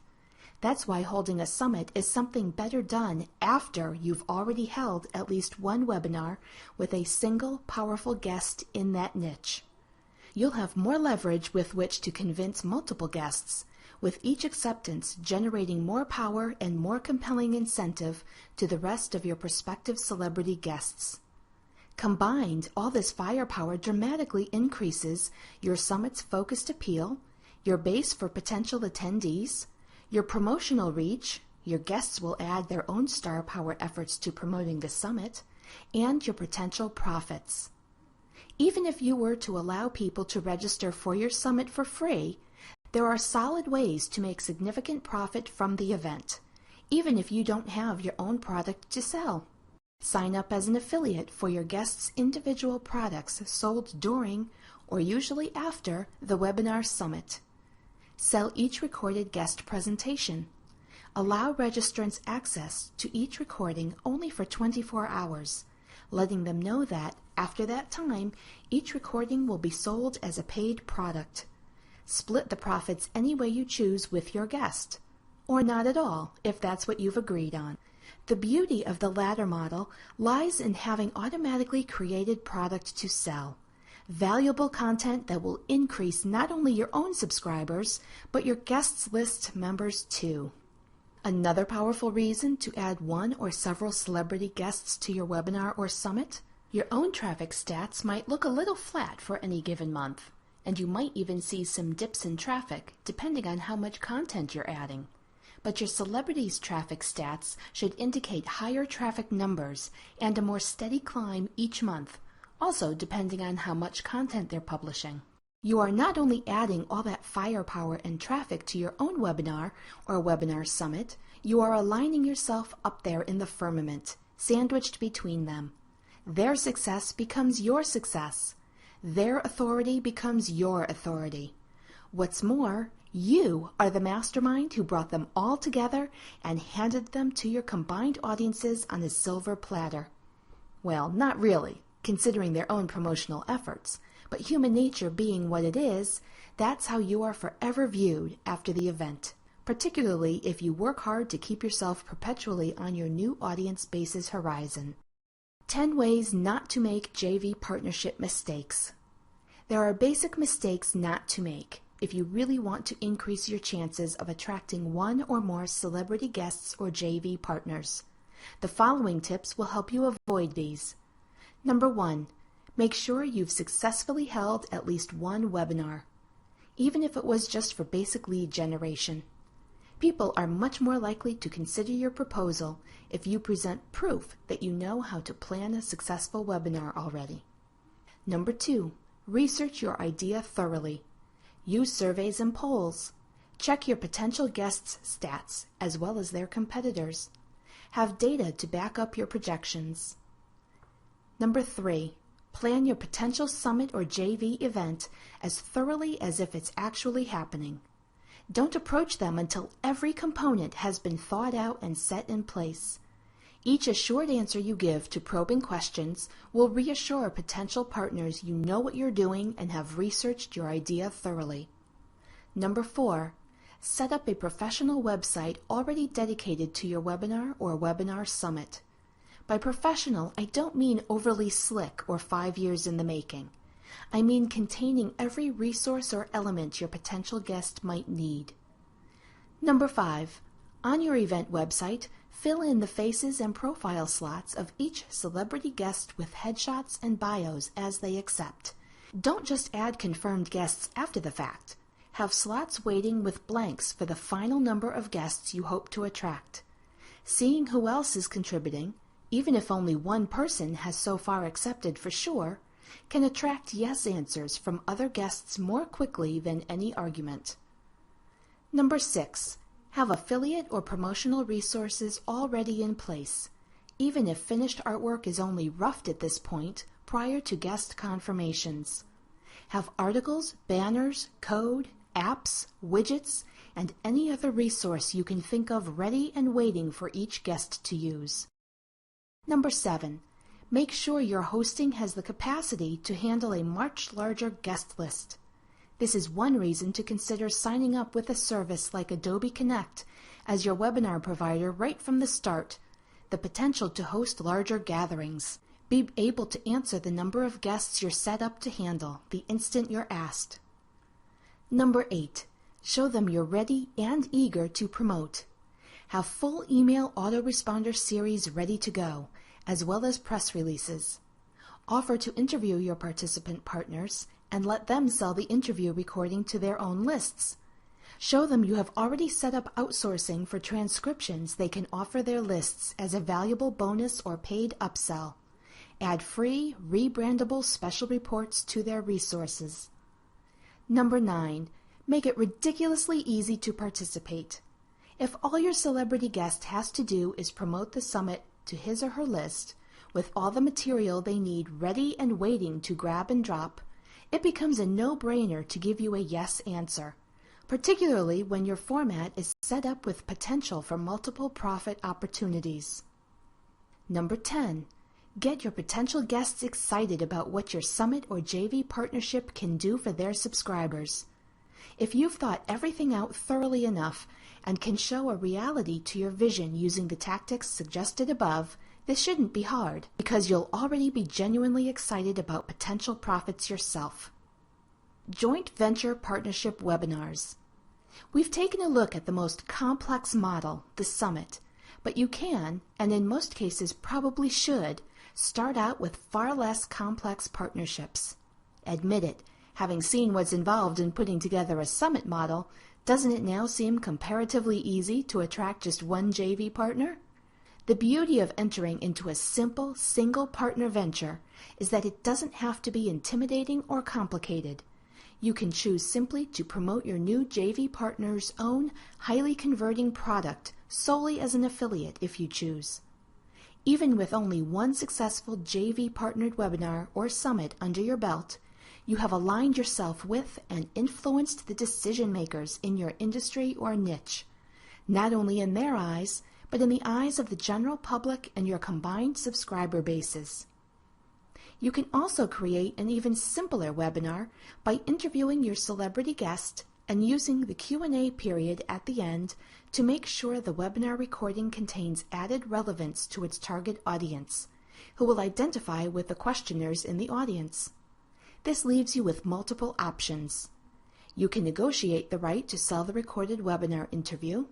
That's why holding a summit is something better done after you've already held at least one webinar with a single powerful guest in that niche. You'll have more leverage with which to convince multiple guests, with each acceptance generating more power and more compelling incentive to the rest of your prospective celebrity guests. Combined, all this firepower dramatically increases your summit's focused appeal, your base for potential attendees, your promotional reach, your guests will add their own star power efforts to promoting the summit, and your potential profits. Even if you were to allow people to register for your summit for free, there are solid ways to make significant profit from the event, even if you don't have your own product to sell. Sign up as an affiliate for your guests' individual products sold during or usually after the webinar summit. Sell each recorded guest presentation. Allow registrants access to each recording only for 24 hours. letting them know that, after that time, each recording will be sold as a paid product. Split the profits any way you choose with your guest, or not at all, if that's what you've agreed on. The beauty of the latter model lies in having automatically created product to sell. Valuable content that will increase not only your own subscribers, but your guests list members too. Another powerful reason to add one or several celebrity guests to your webinar or summit: your own traffic stats might look a little flat for any given month, and you might even see some dips in traffic depending on how much content you're adding. But your celebrities' traffic stats should indicate higher traffic numbers and a more steady climb each month, also depending on how much content they're publishing. You are not only adding all that firepower and traffic to your own webinar or webinar summit, you are aligning yourself up there in the firmament, sandwiched between them. Their success becomes your success. Their authority becomes your authority. What's more, you are the mastermind who brought them all together and handed them to your combined audiences on a silver platter. Well, not really, considering their own promotional efforts, but human nature being what it is, that's how you are forever viewed after the event, particularly if you work hard to keep yourself perpetually on your new audience base's horizon. 10 ways not to make JV partnership mistakes. There are basic mistakes not to make if you really want to increase your chances of attracting one or more celebrity guests or JV partners. The following tips will help you avoid these. Number 1. Make sure you've successfully held at least one webinar, even if it was just for basic lead generation. People are much more likely to consider your proposal if you present proof that you know how to plan a successful webinar already. Number 2. Research your idea thoroughly. Use surveys and polls. Check your potential guests' stats as well as their competitors. Have data to back up your projections. Number 3. Plan your potential summit or JV event as thoroughly as if it's actually happening. Don't approach them until every component has been thought out and set in place. Each assured answer you give to probing questions will reassure potential partners you know what you're doing and have researched your idea thoroughly. Number 4. Set up a professional website already dedicated to your webinar or webinar summit. By professional, I don't mean overly slick or 5 years in the making. I mean containing every resource or element your potential guest might need. Number 5. On your event website, fill in the faces and profile slots of each celebrity guest with headshots and bios as they accept. Don't just add confirmed guests after the fact. Have slots waiting with blanks for the final number of guests you hope to attract. Seeing who else is contributing, even if only one person has so far accepted for sure, can attract yes answers from other guests more quickly than any argument. Number 6. Have affiliate or promotional resources already in place, even if finished artwork is only roughed at this point prior to guest confirmations. Have articles, banners, code, apps, widgets, and any other resource you can think of ready and waiting for each guest to use. Number 7. Make sure your hosting has the capacity to handle a much larger guest list. This is one reason to consider signing up with a service like Adobe Connect as your webinar provider right from the start. The potential to host larger gatherings. Be able to answer the number of guests you're set up to handle the instant you're asked. Number 8. Show them you're ready and eager to promote. Have full email autoresponder series ready to go, as well as press releases. Offer to interview your participant partners and let them sell the interview recording to their own lists. Show them you have already set up outsourcing for transcriptions they can offer their lists as a valuable bonus or paid upsell. Add free, rebrandable special reports to their resources. Number 9. Make it ridiculously easy to participate. If all your celebrity guest has to do is promote the summit to his or her list, with all the material they need ready and waiting to grab and drop, it becomes a no-brainer to give you a yes answer, particularly when your format is set up with potential for multiple profit opportunities. Number 10. Get your potential guests excited about what your summit or JV partnership can do for their subscribers. If you've thought everything out thoroughly enough and can show a reality to your vision using the tactics suggested above, this shouldn't be hard because you'll already be genuinely excited about potential profits yourself. Joint Venture Partnership Webinars. We've taken a look at the most complex model, the summit, but you can, and in most cases probably should, start out with far less complex partnerships. Admit it, having seen what's involved in putting together a summit model, doesn't it now seem comparatively easy to attract just one JV partner? The beauty of entering into a simple, single partner venture is that it doesn't have to be intimidating or complicated. You can choose simply to promote your new JV partner's own highly converting product solely as an affiliate if you choose. Even with only one successful JV partnered webinar or summit under your belt, you have aligned yourself with and influenced the decision makers in your industry or niche, not only in their eyes, but in the eyes of the general public and your combined subscriber bases. You can also create an even simpler webinar by interviewing your celebrity guest and using the Q&A period at the end to make sure the webinar recording contains added relevance to its target audience, who will identify with the questioners in the audience. This leaves you with multiple options. You can negotiate the right to sell the recorded webinar interview,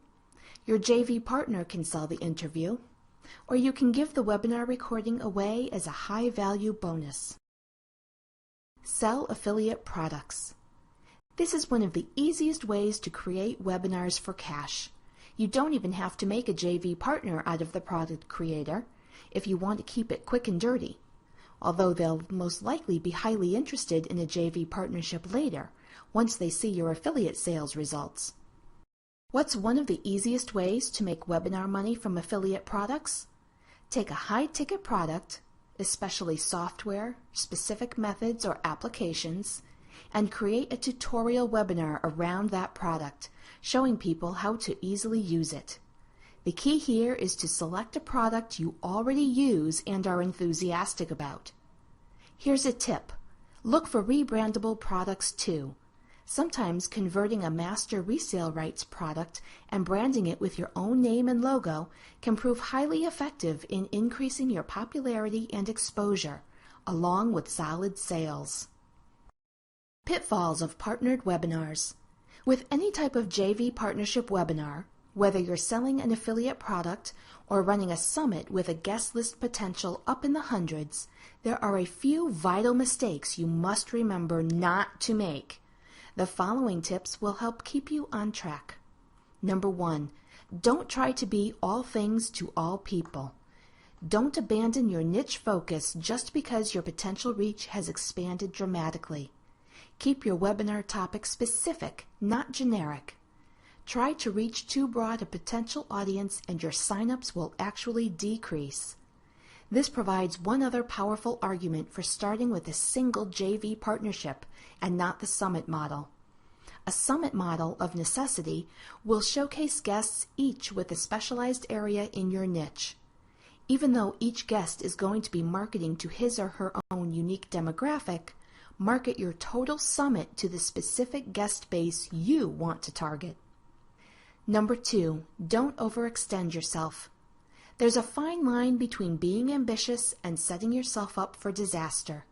your JV partner can sell the interview, or you can give the webinar recording away as a high-value bonus. Sell affiliate products. This is one of the easiest ways to create webinars for cash. You don't even have to make a JV partner out of the product creator if you want to keep it quick and dirty, although they'll most likely be highly interested in a JV partnership later, once they see your affiliate sales results. What's one of the easiest ways to make webinar money from affiliate products? Take a high-ticket product, especially software, specific methods, or applications, and create a tutorial webinar around that product, showing people how to easily use it. The key here is to select a product you already use and are enthusiastic about. Here's a tip. Look for rebrandable products too. Sometimes converting a master resale rights product and branding it with your own name and logo can prove highly effective in increasing your popularity and exposure, along with solid sales. Pitfalls of partnered webinars. With any type of JV partnership webinar, whether you're selling an affiliate product or running a summit with a guest list potential up in the hundreds, there are a few vital mistakes you must remember not to make. The following tips will help keep you on track. Number 1, don't try to be all things to all people. Don't abandon your niche focus just because your potential reach has expanded dramatically. Keep your webinar topic specific, not generic. Try to reach too broad a potential audience and your signups will actually decrease. This provides one other powerful argument for starting with a single JV partnership and not the summit model. A summit model, of necessity, will showcase guests each with a specialized area in your niche. Even though each guest is going to be marketing to his or her own unique demographic, market your total summit to the specific guest base you want to target. Number 2, don't overextend yourself. There's a fine line between being ambitious and setting yourself up for disaster.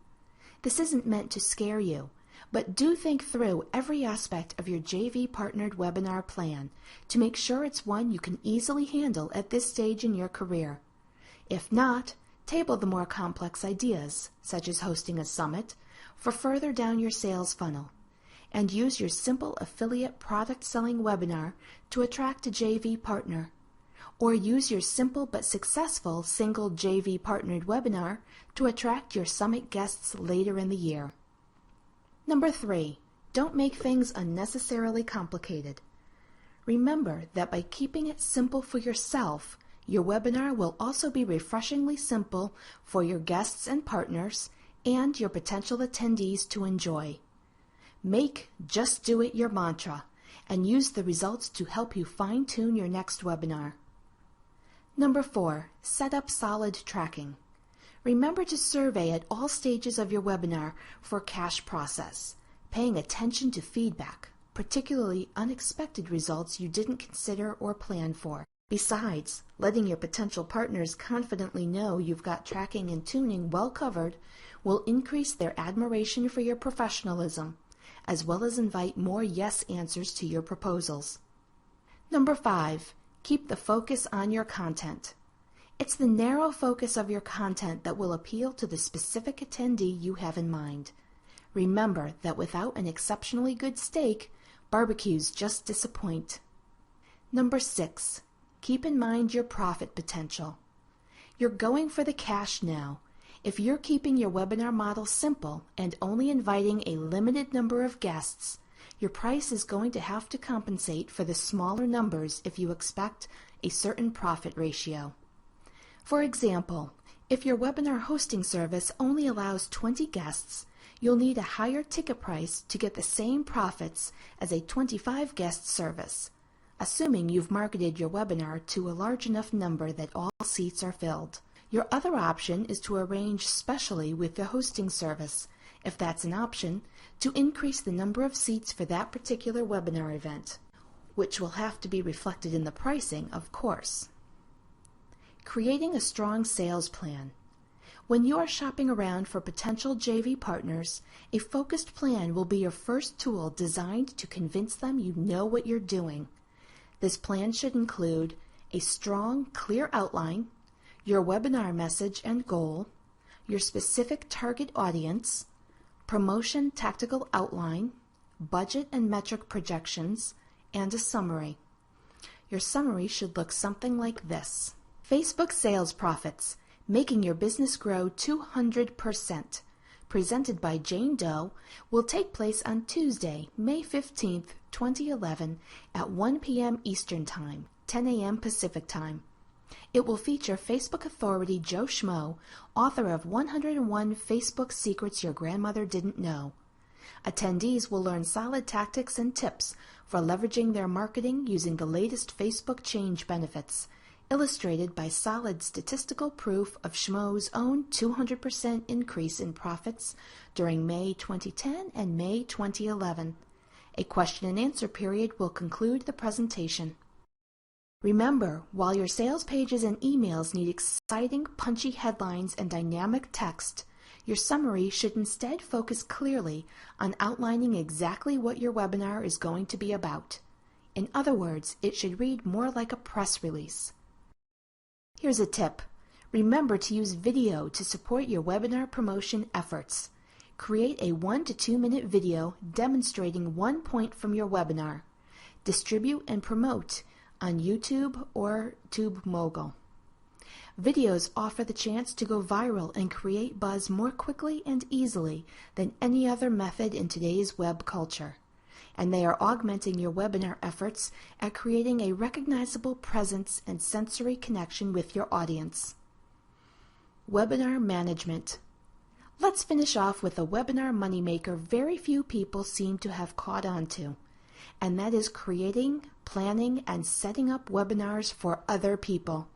This isn't meant to scare you, but do think through every aspect of your JV partnered webinar plan to make sure it's one you can easily handle at this stage in your career. If not, table the more complex ideas, such as hosting a summit, for further down your sales funnel, and use your simple affiliate product selling webinar to attract a JV partner, or use your simple but successful single JV partnered webinar to attract your summit guests later in the year. Number 3, don't make things unnecessarily complicated. Remember that by keeping it simple for yourself, your webinar will also be refreshingly simple for your guests and partners and your potential attendees to enjoy. Make Just Do It your mantra and use the results to help you fine-tune your next webinar. Number 4, set up solid tracking. Remember to survey at all stages of your webinar for cash process, paying attention to feedback, particularly unexpected results you didn't consider or plan for. Besides, letting your potential partners confidently know you've got tracking and tuning well covered will increase their admiration for your professionalism, as well as invite more yes answers to your proposals. Number 5, keep the focus on your content. It's the narrow focus of your content that will appeal to the specific attendee you have in mind. Remember that without an exceptionally good steak, barbecues just disappoint. Number 6, keep in mind your profit potential. You're going for the cash now. If you're keeping your webinar model simple and only inviting a limited number of guests, your price is going to have to compensate for the smaller numbers if you expect a certain profit ratio. For example, if your webinar hosting service only allows 20 guests, you'll need a higher ticket price to get the same profits as a 25 guest service, assuming you've marketed your webinar to a large enough number that all seats are filled. Your other option is to arrange specially with the hosting service, if that's an option, to increase the number of seats for that particular webinar event, which will have to be reflected in the pricing, of course. Creating a strong sales plan. When you are shopping around for potential JV partners, a focused plan will be your first tool designed to convince them you know what you're doing. This plan should include a strong, clear outline, your webinar message and goal, your specific target audience, promotion tactical outline, budget and metric projections, and a summary. Your summary should look something like this. Facebook Sales Profits, Making Your Business Grow 200%, presented by Jane Doe, will take place on Tuesday, May 15th, 2011 at 1 p.m. Eastern Time, 10 a.m. Pacific Time. It will feature Facebook authority Joe Schmo, author of 101 Facebook Secrets Your Grandmother Didn't Know. Attendees will learn solid tactics and tips for leveraging their marketing using the latest Facebook change benefits, illustrated by solid statistical proof of Schmo's own 200% increase in profits during May 2010 and May 2011. A question and answer period will conclude the presentation. Remember, while your sales pages and emails need exciting, punchy headlines and dynamic text, your summary should instead focus clearly on outlining exactly what your webinar is going to be about. In other words, it should read more like a press release. Here's a tip. Remember to use video to support your webinar promotion efforts. Create a 1 to 2 minute video demonstrating one point from your webinar. Distribute and promote on YouTube or TubeMogul. Videos offer the chance to go viral and create buzz more quickly and easily than any other method in today's web culture, and they are augmenting your webinar efforts at creating a recognizable presence and sensory connection with your audience. Webinar management. Let's finish off with a webinar moneymaker very few people seem to have caught on to, and that is creating, planning, and setting up webinars for other people.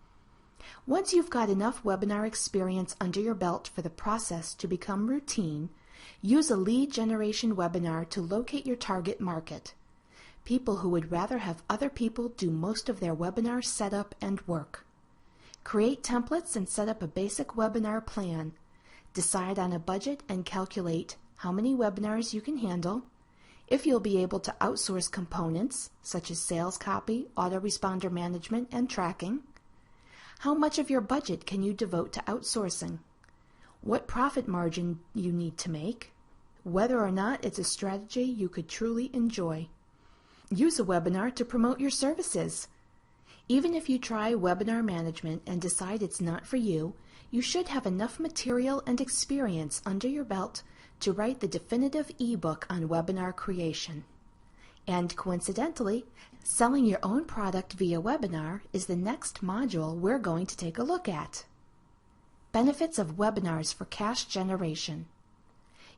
Once you've got enough webinar experience under your belt for the process to become routine, use a lead generation webinar to locate your target market, people who would rather have other people do most of their webinar setup and work. Create templates and set up a basic webinar plan. Decide on a budget and calculate how many webinars you can handle, if you'll be able to outsource components such as sales copy, autoresponder management, and tracking. How much of your budget can you devote to outsourcing? What profit margin you need to make? Whether or not it's a strategy you could truly enjoy. Use a webinar to promote your services. Even if you try webinar management and decide it's not for you, you should have enough material and experience under your belt to write the definitive ebook on webinar creation. And coincidentally, selling your own product via webinar is the next module we're going to take a look at. Benefits of webinars for cash generation.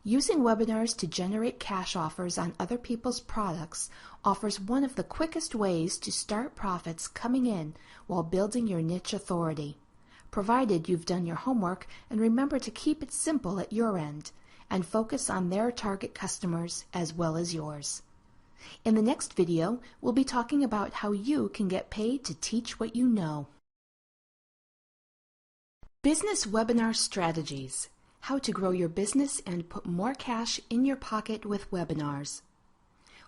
Using webinars to generate cash offers on other people's products offers one of the quickest ways to start profits coming in while building your niche authority. provided you've done your homework and remember to keep it simple at your end and focus on their target customers as well as yours. In the next video, we'll be talking about how you can get paid to teach what you know. Business Webinar Strategies: How to grow your business and put more cash in your pocket with webinars.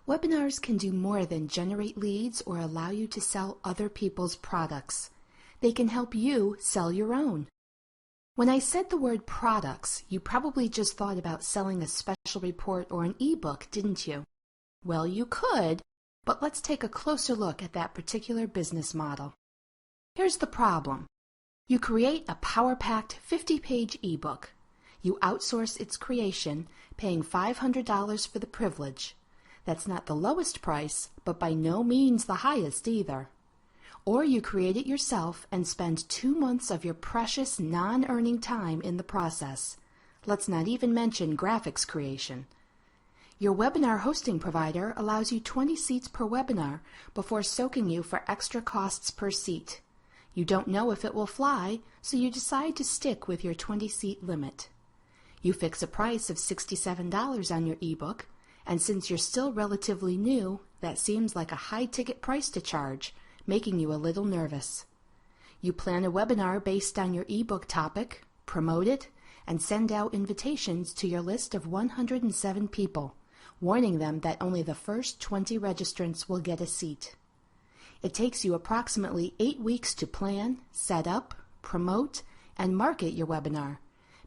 Webinars can do more than generate leads or allow you to sell other people's products. They can help you sell your own. When I said the word products, you probably just thought about selling a special report or an ebook, didn't you? Well, you could, but let's take a closer look at that particular business model. Here's the problem. You create a power-packed 50-page ebook. You outsource its creation, paying $500 for the privilege. That's not the lowest price, but by no means the highest either. Or you create it yourself and spend 2 months of your precious non-earning time in the process. Let's not even mention graphics creation. Your webinar hosting provider allows you 20 seats per webinar before soaking you for extra costs per seat. You don't know if it will fly, so you decide to stick with your 20-seat limit. You fix a price of $67 on your ebook, and since you're still relatively new, that seems like a high-ticket price to charge, making you a little nervous. You plan a webinar based on your ebook topic, promote it, and send out invitations to your list of 107 people, warning them that only the first 20 registrants will get a seat. It takes you approximately 8 weeks to plan, set up, promote, and market your webinar,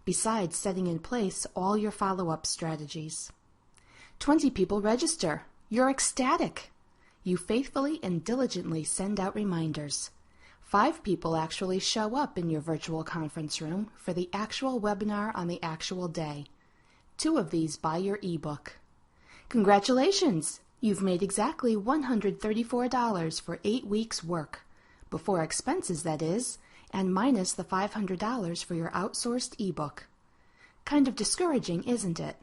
besides setting in place all your follow-up strategies. 20 people register. You're ecstatic. You faithfully and diligently send out reminders. 5 people actually show up in your virtual conference room for the actual webinar on the actual day. 2 of these buy your ebook. Congratulations! You've made exactly $134 for 8 weeks' work, before expenses that is, and minus the $500 for your outsourced ebook. Kind of discouraging, isn't it?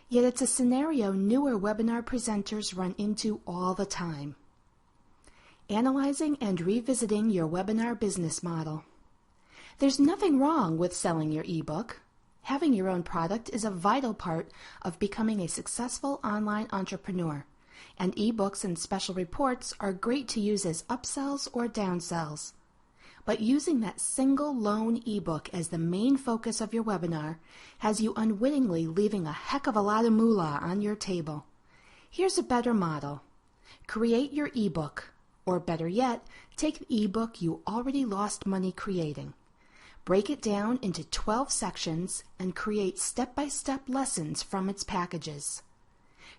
Yet it's a scenario newer webinar presenters run into all the time. Analyzing and revisiting your webinar business model. There's nothing wrong with selling your ebook. Having your own product is a vital part of becoming a successful online entrepreneur, and ebooks and special reports are great to use as upsells or downsells. But using that single lone ebook as the main focus of your webinar has you unwittingly leaving a heck of a lot of moolah on your table. Here's a better model. Create your ebook, or better yet, take the ebook you already lost money creating. Break it down into 12 sections and create step-by-step lessons from its packages.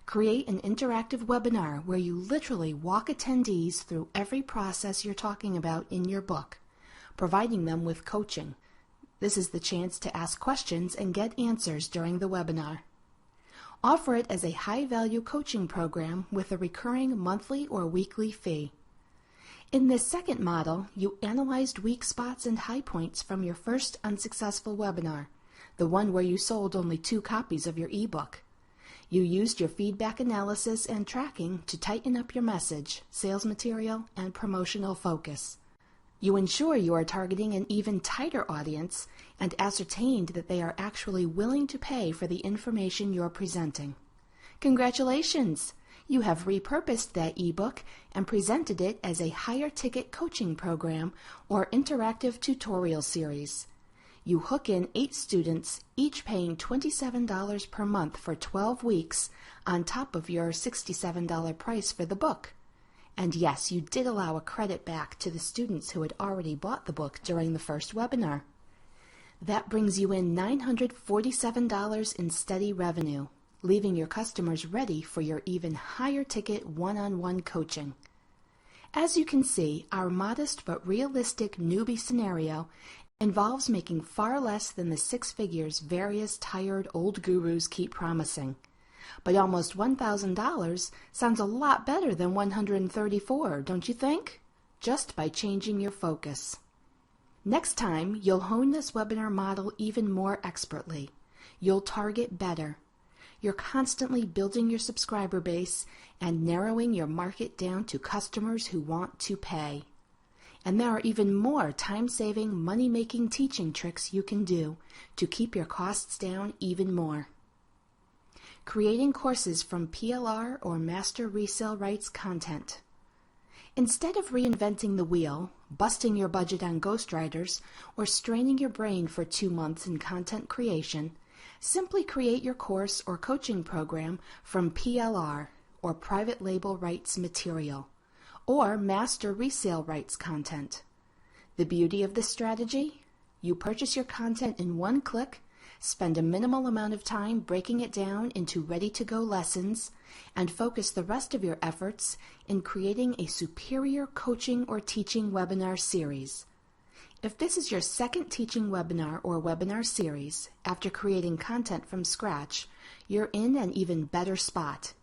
Create an interactive webinar where you literally walk attendees through every process you're talking about in your book, providing them with coaching. This is the chance to ask questions and get answers during the webinar. Offer it as a high-value coaching program with a recurring monthly or weekly fee. In this second model, you analyzed weak spots and high points from your first unsuccessful webinar, the one where you sold only 2 copies of your ebook. You used your feedback analysis and tracking to tighten up your message, sales material, and promotional focus. You ensure you are targeting an even tighter audience and ascertained that they are actually willing to pay for the information you're presenting. Congratulations! You have repurposed that ebook and presented it as a higher ticket coaching program or interactive tutorial series. You hook in 8 students, each paying $27 per month for 12 weeks on top of your $67 price for the book. And yes, you did allow a credit back to the students who had already bought the book during the first webinar. That brings you in $947 in steady revenue, leaving your customers ready for your even higher ticket one-on-one coaching. As you can see, our modest but realistic newbie scenario involves making far less than the 6 figures various tired old gurus keep promising. But almost $1,000 sounds a lot better than $134, don't you think? Just by changing your focus. Next time, you'll hone this webinar model even more expertly. You'll target better. You're constantly building your subscriber base and narrowing your market down to customers who want to pay. And there are even more time-saving, money-making teaching tricks you can do to keep your costs down even more. Creating courses from PLR or Master Resale Rights content. Instead of reinventing the wheel, busting your budget on ghostwriters, or straining your brain for 2 months in content creation, simply create your course or coaching program from PLR, or Private Label Rights material, or Master Resale Rights content. The beauty of this strategy? You purchase your content in one click, spend a minimal amount of time breaking it down into ready-to-go lessons, and focus the rest of your efforts in creating a superior coaching or teaching webinar series. If this is your second teaching webinar or webinar series after creating content from scratch, you're in an even better spot.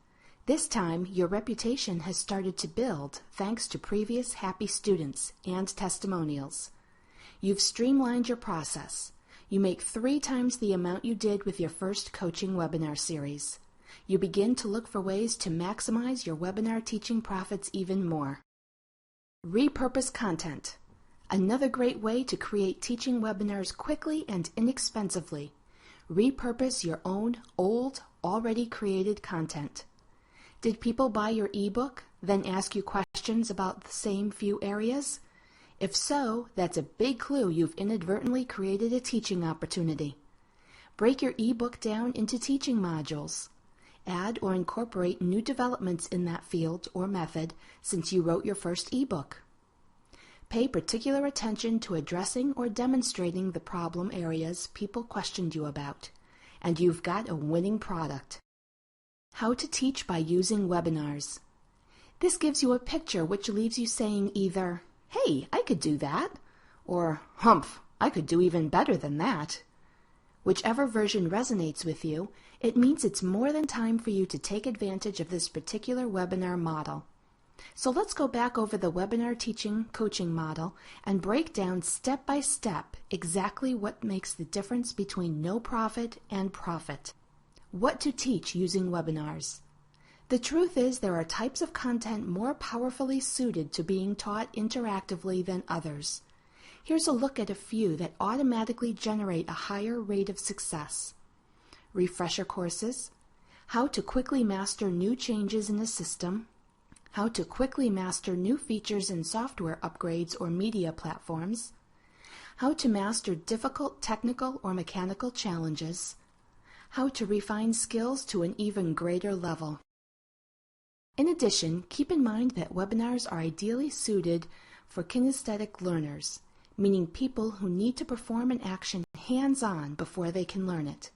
This time, your reputation has started to build thanks to previous happy students and testimonials. You've streamlined your process. You make 3 times the amount you did with your first coaching webinar series. You begin to look for ways to maximize your webinar teaching profits even more. Repurpose content. Another great way to create teaching webinars quickly and inexpensively. Repurpose your own old, already created content. Did people buy your ebook, then ask you questions about the same few areas? If so, that's a big clue you've inadvertently created a teaching opportunity. Break your ebook down into teaching modules. Add or incorporate new developments in that field or method since you wrote your first ebook. Pay particular attention to addressing or demonstrating the problem areas people questioned you about, and you've got a winning product. How to teach by using webinars. This gives you a picture which leaves you saying either, "Hey, I could do that," or "Humph, I could do even better than that." Whichever version resonates with you, it means it's more than time for you to take advantage of this particular webinar model. So let's go back over the webinar teaching coaching model and break down step by step exactly what makes the difference between no profit and profit. What to teach using webinars. The truth is there are types of content more powerfully suited to being taught interactively than others. Here's a look at a few that automatically generate a higher rate of success. Refresher courses, how to quickly master new changes in a system, how to quickly master new features in software upgrades or media platforms, how to master difficult technical or mechanical challenges, how to refine skills to an even greater level. In addition, keep in mind that webinars are ideally suited for kinesthetic learners, meaning people who need to perform an action hands-on before they can learn it.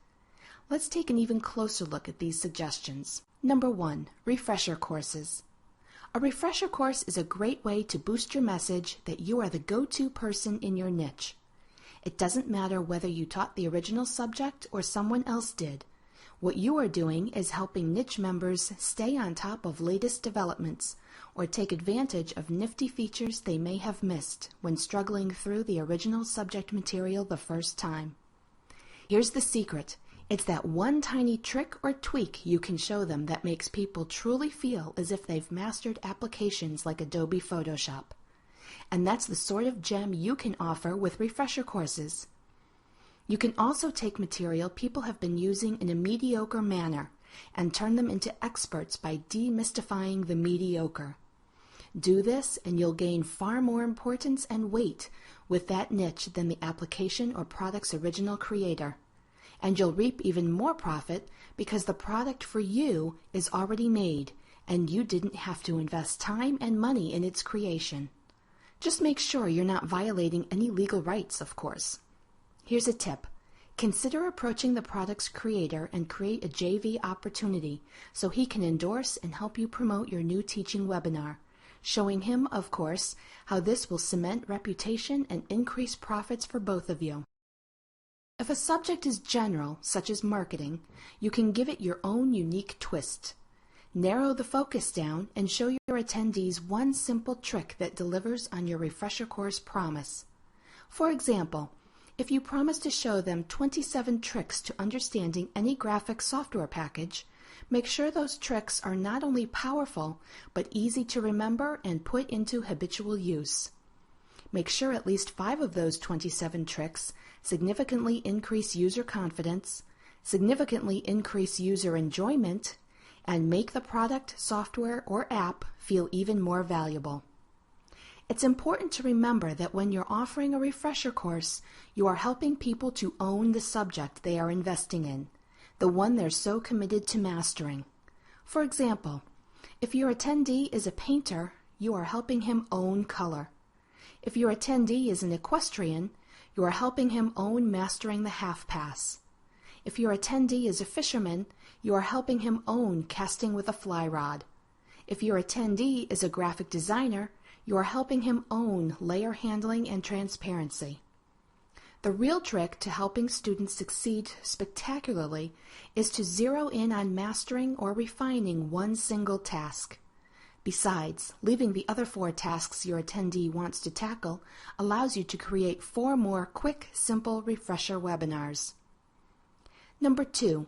Let's take an even closer look at these suggestions. Number 1, refresher courses. A refresher course is a great way to boost your message that you are the go-to person in your niche. It doesn't matter whether you taught the original subject or someone else did. What you are doing is helping niche members stay on top of latest developments or take advantage of nifty features they may have missed when struggling through the original subject material the first time. Here's the secret. It's that one tiny trick or tweak you can show them that makes people truly feel as if they've mastered applications like Adobe Photoshop. And that's the sort of gem you can offer with refresher courses. You can also take material people have been using in a mediocre manner and turn them into experts by demystifying the mediocre. Do this and you'll gain far more importance and weight with that niche than the application or product's original creator. And you'll reap even more profit because the product for you is already made and you didn't have to invest time and money in its creation. Just make sure you're not violating any legal rights, of course. Here's a tip. Consider approaching the product's creator and create a JV opportunity so he can endorse and help you promote your new teaching webinar, showing him, of course, how this will cement reputation and increase profits for both of you. If a subject is general, such as marketing, you can give it your own unique twist. Narrow the focus down and show your attendees one simple trick that delivers on your refresher course promise. For example, if you promise to show them 27 tricks to understanding any graphic software package, make sure those tricks are not only powerful, but easy to remember and put into habitual use. Make sure at least 5 of those 27 tricks significantly increase user confidence, significantly increase user enjoyment, and make the product, software, or app feel even more valuable. It's important to remember that when you're offering a refresher course, you are helping people to own the subject they are investing in, the one they're so committed to mastering. For example, if your attendee is a painter, you are helping him own color. If your attendee is an equestrian, you are helping him own mastering the half pass. If your attendee is a fisherman, you are helping him own casting with a fly rod. If your attendee is a graphic designer, you are helping him own layer handling and transparency. The real trick to helping students succeed spectacularly is to zero in on mastering or refining one single task. Besides, leaving the other 4 tasks your attendee wants to tackle allows you to create 4 more quick, simple refresher webinars. Number 2,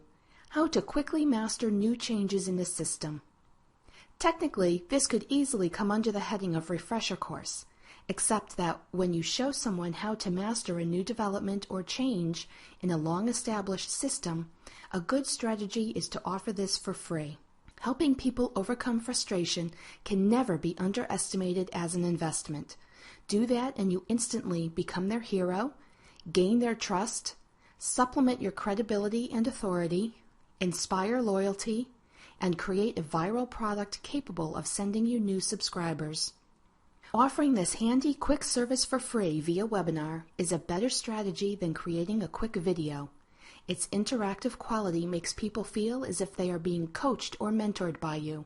how to quickly master new changes in the system. Technically, this could easily come under the heading of refresher course, except that when you show someone how to master a new development or change in a long-established system, a good strategy is to offer this for free. Helping people overcome frustration can never be underestimated as an investment. Do that and you instantly become their hero, gain their trust, supplement your credibility and authority, inspire loyalty, and create a viral product capable of sending you new subscribers. Offering this handy, quick service for free via webinar is a better strategy than creating a quick video. Its interactive quality makes people feel as if they are being coached or mentored by you.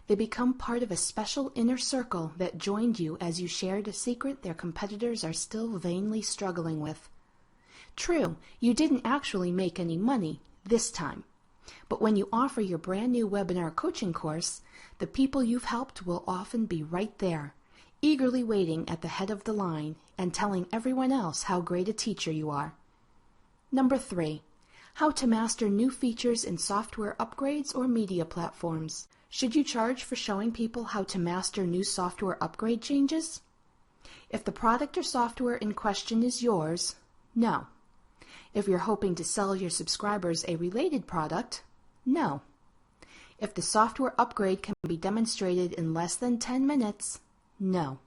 They become part of a special inner circle that joined you as you shared a secret their competitors are still vainly struggling with. True, you didn't actually make any money this time. But when you offer your brand new webinar coaching course, the people you've helped will often be right there, eagerly waiting at the head of the line and telling everyone else how great a teacher you are. Number 3, how to master new features in software upgrades or media platforms. Should you charge for showing people how to master new software upgrade changes? If the product or software in question is yours, no. If you're hoping to sell your subscribers a related product, no. If the software upgrade can be demonstrated in less than 10 minutes, no.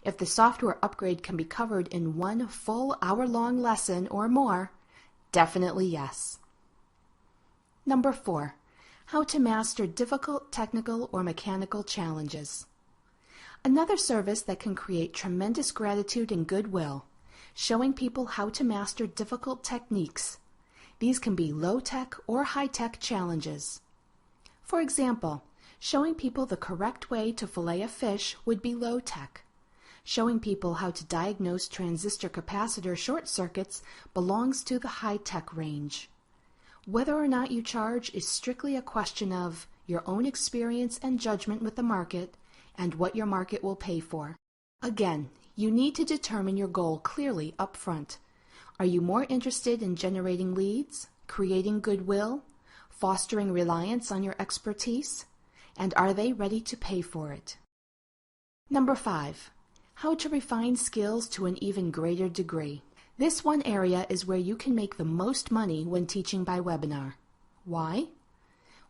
If the software upgrade can be covered in 1 full hour-long lesson or more, definitely yes. Number 4, how to master difficult technical or mechanical challenges. Another service that can create tremendous gratitude and goodwill, showing people how to master difficult techniques. These can be low-tech or high-tech challenges. For example, showing people the correct way to fillet a fish would be low-tech. Showing people how to diagnose transistor capacitor short circuits belongs to the high-tech range. Whether or not you charge is strictly a question of your own experience and judgment with the market and what your market will pay for. Again, you need to determine your goal clearly up front. Are you more interested in generating leads, creating goodwill, fostering reliance on your expertise, and are they ready to pay for it? Number 5, how to refine skills to an even greater degree. This one area is where you can make the most money when teaching by webinar. Why?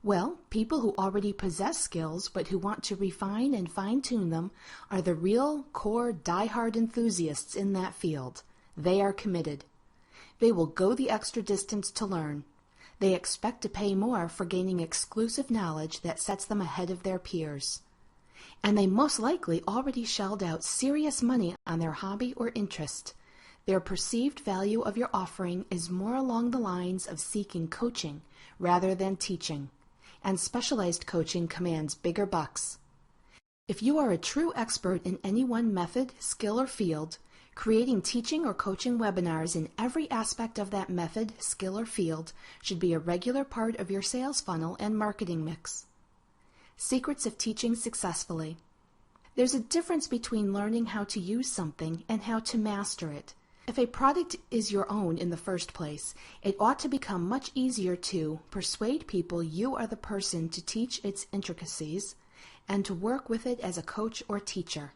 Well, people who already possess skills but who want to refine and fine-tune them are the real, core, die-hard enthusiasts in that field. They are committed. They will go the extra distance to learn. They expect to pay more for gaining exclusive knowledge that sets them ahead of their peers. And they most likely already shelled out serious money on their hobby or interest. Their perceived value of your offering is more along the lines of seeking coaching rather than teaching, and specialized coaching commands bigger bucks. If you are a true expert in any one method, skill, or field, creating teaching or coaching webinars in every aspect of that method, skill, or field should be a regular part of your sales funnel and marketing mix. Secrets of teaching successfully. There's a difference between learning how to use something and how to master it. If a product is your own in the first place, it ought to become much easier to persuade people you are the person to teach its intricacies and to work with it as a coach or teacher.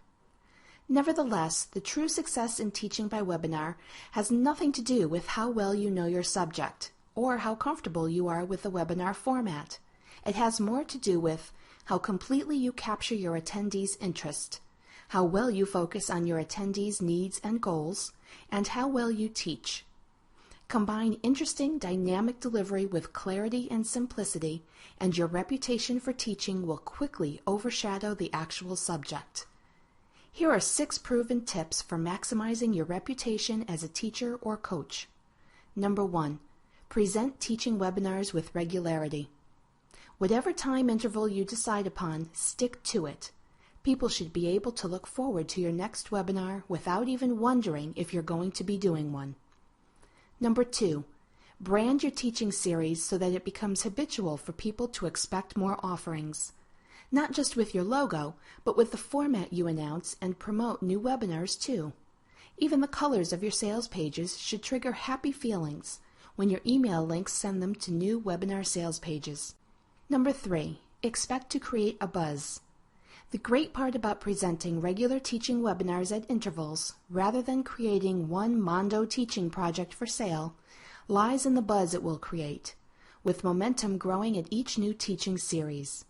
Nevertheless, the true success in teaching by webinar has nothing to do with how well you know your subject or how comfortable you are with the webinar format. It has more to do with how completely you capture your attendees' interest, how well you focus on your attendees' needs and goals, and how well you teach. Combine interesting, dynamic delivery with clarity and simplicity, and your reputation for teaching will quickly overshadow the actual subject. Here are 6 proven tips for maximizing your reputation as a teacher or coach. Number 1, present teaching webinars with regularity. Whatever time interval you decide upon, stick to it. People should be able to look forward to your next webinar without even wondering if you're going to be doing one. Number 2, brand your teaching series so that it becomes habitual for people to expect more offerings. Not just with your logo, but with the format you announce and promote new webinars too. Even the colors of your sales pages should trigger happy feelings when your email links send them to new webinar sales pages. Number 3, expect to create a buzz. The great part about presenting regular teaching webinars at intervals, rather than creating one Mondo teaching project for sale, lies in the buzz it will create, with momentum growing at each new teaching series.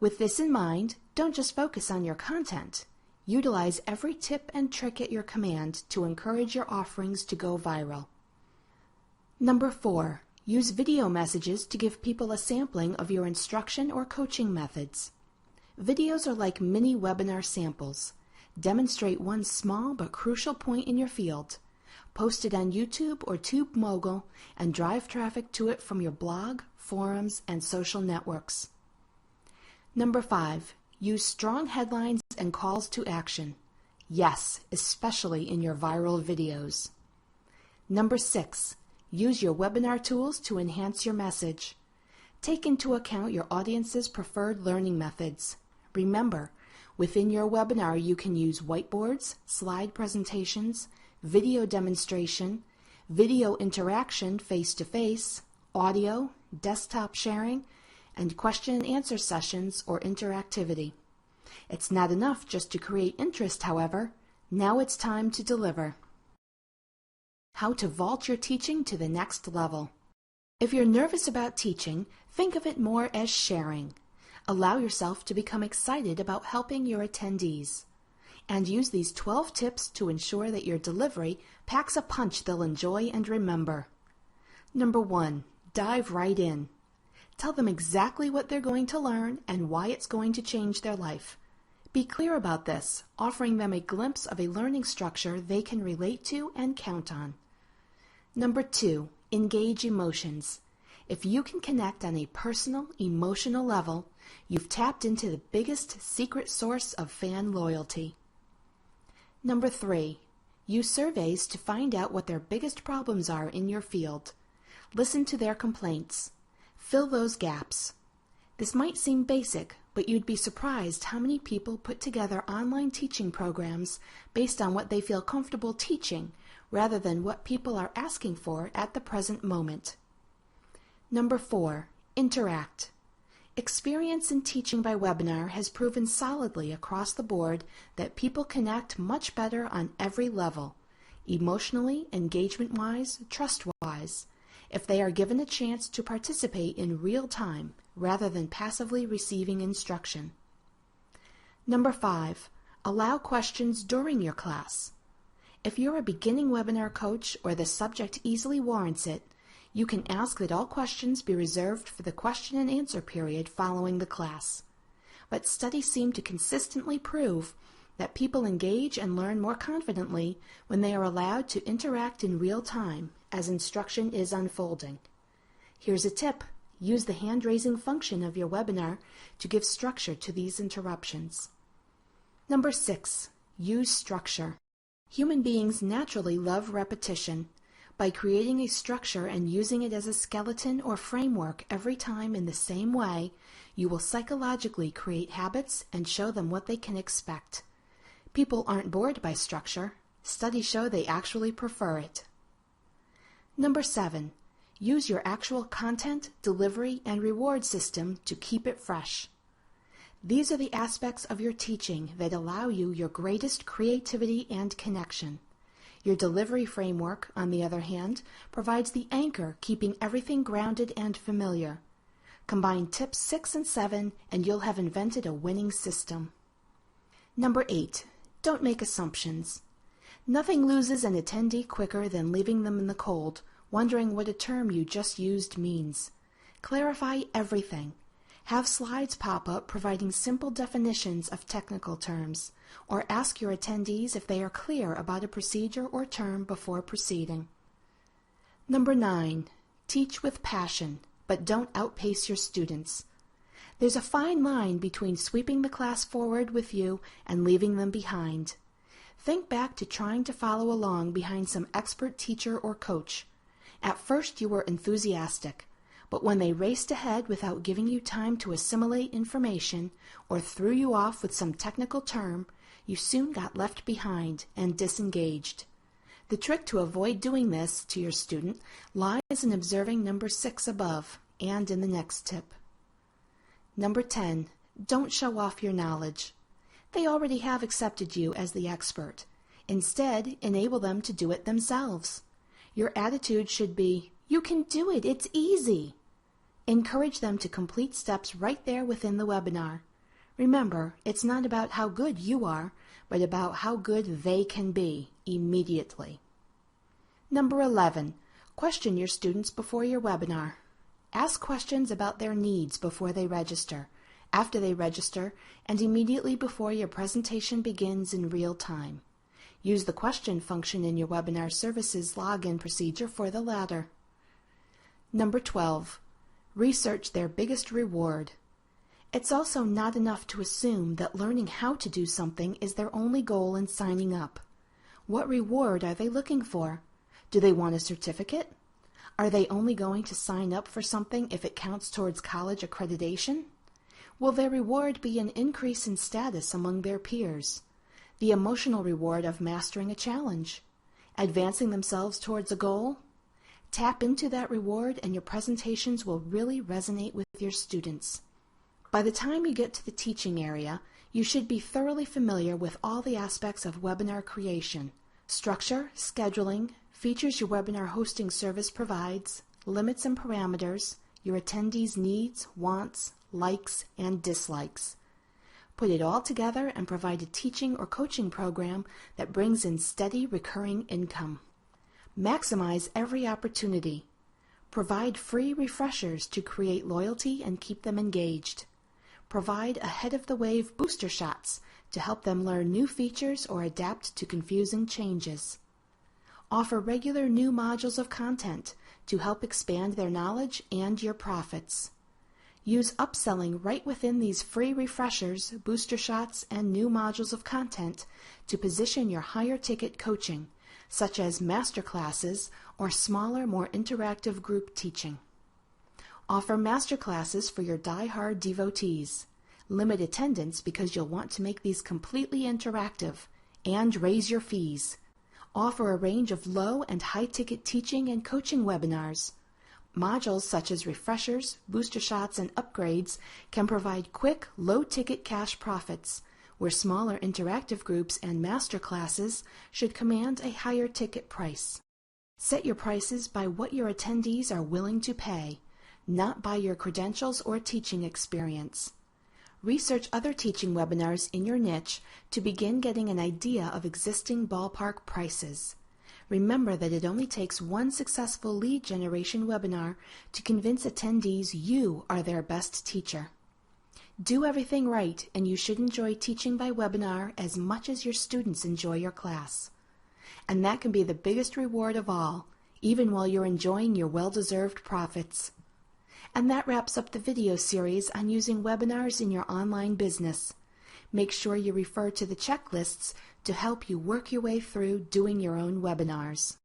With this in mind, don't just focus on your content. Utilize every tip and trick at your command to encourage your offerings to go viral. Number 4, use video messages to give people a sampling of your instruction or coaching methods. Videos are like mini webinar samples. Demonstrate one small but crucial point in your field. Post it on YouTube or TubeMogul and drive traffic to it from your blog, forums, and social networks. Number 5, use strong headlines and calls to action. Yes, especially in your viral videos. Number 6, use your webinar tools to enhance your message. Take into account your audience's preferred learning methods. Remember, within your webinar you can use whiteboards, slide presentations, video demonstration, video interaction face-to-face, audio, desktop sharing, and question and answer sessions or interactivity. It's not enough just to create interest, however. Now it's time to deliver. How to vault your teaching to the next level. If you're nervous about teaching, think of it more as sharing. Allow yourself to become excited about helping your attendees. And use these 12 tips to ensure that your delivery packs a punch they'll enjoy and remember. Number 1, dive right in. Tell them exactly what they're going to learn and why it's going to change their life. Be clear about this, offering them a glimpse of a learning structure they can relate to and count on. Number 2, engage emotions. If you can connect on a personal, emotional level, you've tapped into the biggest secret source of fan loyalty. Number 3, use surveys to find out what their biggest problems are in your field. Listen to their complaints. Fill those gaps. This might seem basic, but you'd be surprised how many people put together online teaching programs based on what they feel comfortable teaching rather than what people are asking for at the present moment. Number 4, interact. Experience in teaching by webinar has proven solidly across the board that people connect much better on every level, emotionally, engagement-wise, trust-wise, if they are given a chance to participate in real time rather than passively receiving instruction. Number 5, allow questions during your class. If you're a beginning webinar coach or the subject easily warrants it, you can ask that all questions be reserved for the question and answer period following the class. But studies seem to consistently prove that people engage and learn more confidently when they are allowed to interact in real time as instruction is unfolding. Here's a tip. Use the hand-raising function of your webinar to give structure to these interruptions. Number 6, use structure. Human beings naturally love repetition. By creating a structure and using it as a skeleton or framework every time in the same way, you will psychologically create habits and show them what they can expect. People aren't bored by structure. Studies show they actually prefer it. Number 7, use your actual content, delivery, and reward system to keep it fresh. These are the aspects of your teaching that allow you your greatest creativity and connection. Your delivery framework, on the other hand, provides the anchor keeping everything grounded and familiar. Combine tips 6 and 7 and you'll have invented a winning system. Number 8. Don't make assumptions. Nothing loses an attendee quicker than leaving them in the cold, wondering what a term you just used means. Clarify everything. Have slides pop up providing simple definitions of technical terms, or ask your attendees if they are clear about a procedure or term before proceeding. Number 9. Teach with passion, but don't outpace your students. There's a fine line between sweeping the class forward with you and leaving them behind. Think back to trying to follow along behind some expert teacher or coach. At first you were enthusiastic, but when they raced ahead without giving you time to assimilate information or threw you off with some technical term, you soon got left behind and disengaged. The trick to avoid doing this to your student lies in observing number 6 above and in the next tip. Number 10. Don't show off your knowledge. They already have accepted you as the expert. Instead, enable them to do it themselves. Your attitude should be, "You can do it, it's easy." Encourage them to complete steps right there within the webinar. Remember, it's not about how good you are, but about how good they can be immediately. Number 11. Question your students before your webinar. Ask questions about their needs before they register, after they register, and immediately before your presentation begins in real time. Use the question function in your webinar services login procedure for the latter. Number 12. Research their biggest reward. It's also not enough to assume that learning how to do something is their only goal in signing up. What reward are they looking for? Do they want a certificate? Are they only going to sign up for something if it counts towards college accreditation? Will their reward be an increase in status among their peers? The emotional reward of mastering a challenge? Advancing themselves towards a goal? Tap into that reward and your presentations will really resonate with your students. By the time you get to the teaching area, you should be thoroughly familiar with all the aspects of webinar creation: structure, scheduling, features your webinar hosting service provides, limits and parameters, your attendees' needs, wants, likes, and dislikes. Put it all together and provide a teaching or coaching program that brings in steady, recurring income. Maximize every opportunity. Provide free refreshers to create loyalty and keep them engaged. Provide ahead-of-the-wave booster shots to help them learn new features or adapt to confusing changes. Offer regular new modules of content to help expand their knowledge and your profits. Use upselling right within these free refreshers, booster shots, and new modules of content to position your higher ticket coaching, such as masterclasses or smaller, more interactive group teaching. Offer masterclasses for your die-hard devotees. Limit attendance because you'll want to make these completely interactive, and raise your fees. Offer a range of low and high-ticket teaching and coaching webinars. Modules such as refreshers, booster shots, and upgrades can provide quick, low-ticket cash profits, where smaller interactive groups and master classes should command a higher ticket price. Set your prices by what your attendees are willing to pay, not by your credentials or teaching experience. Research other teaching webinars in your niche to begin getting an idea of existing ballpark prices. Remember that it only takes one successful lead generation webinar to convince attendees you are their best teacher. Do everything right, and you should enjoy teaching by webinar as much as your students enjoy your class. And that can be the biggest reward of all, even while you're enjoying your well-deserved profits. And that wraps up the video series on using webinars in your online business. Make sure you refer to the checklists to help you work your way through doing your own webinars.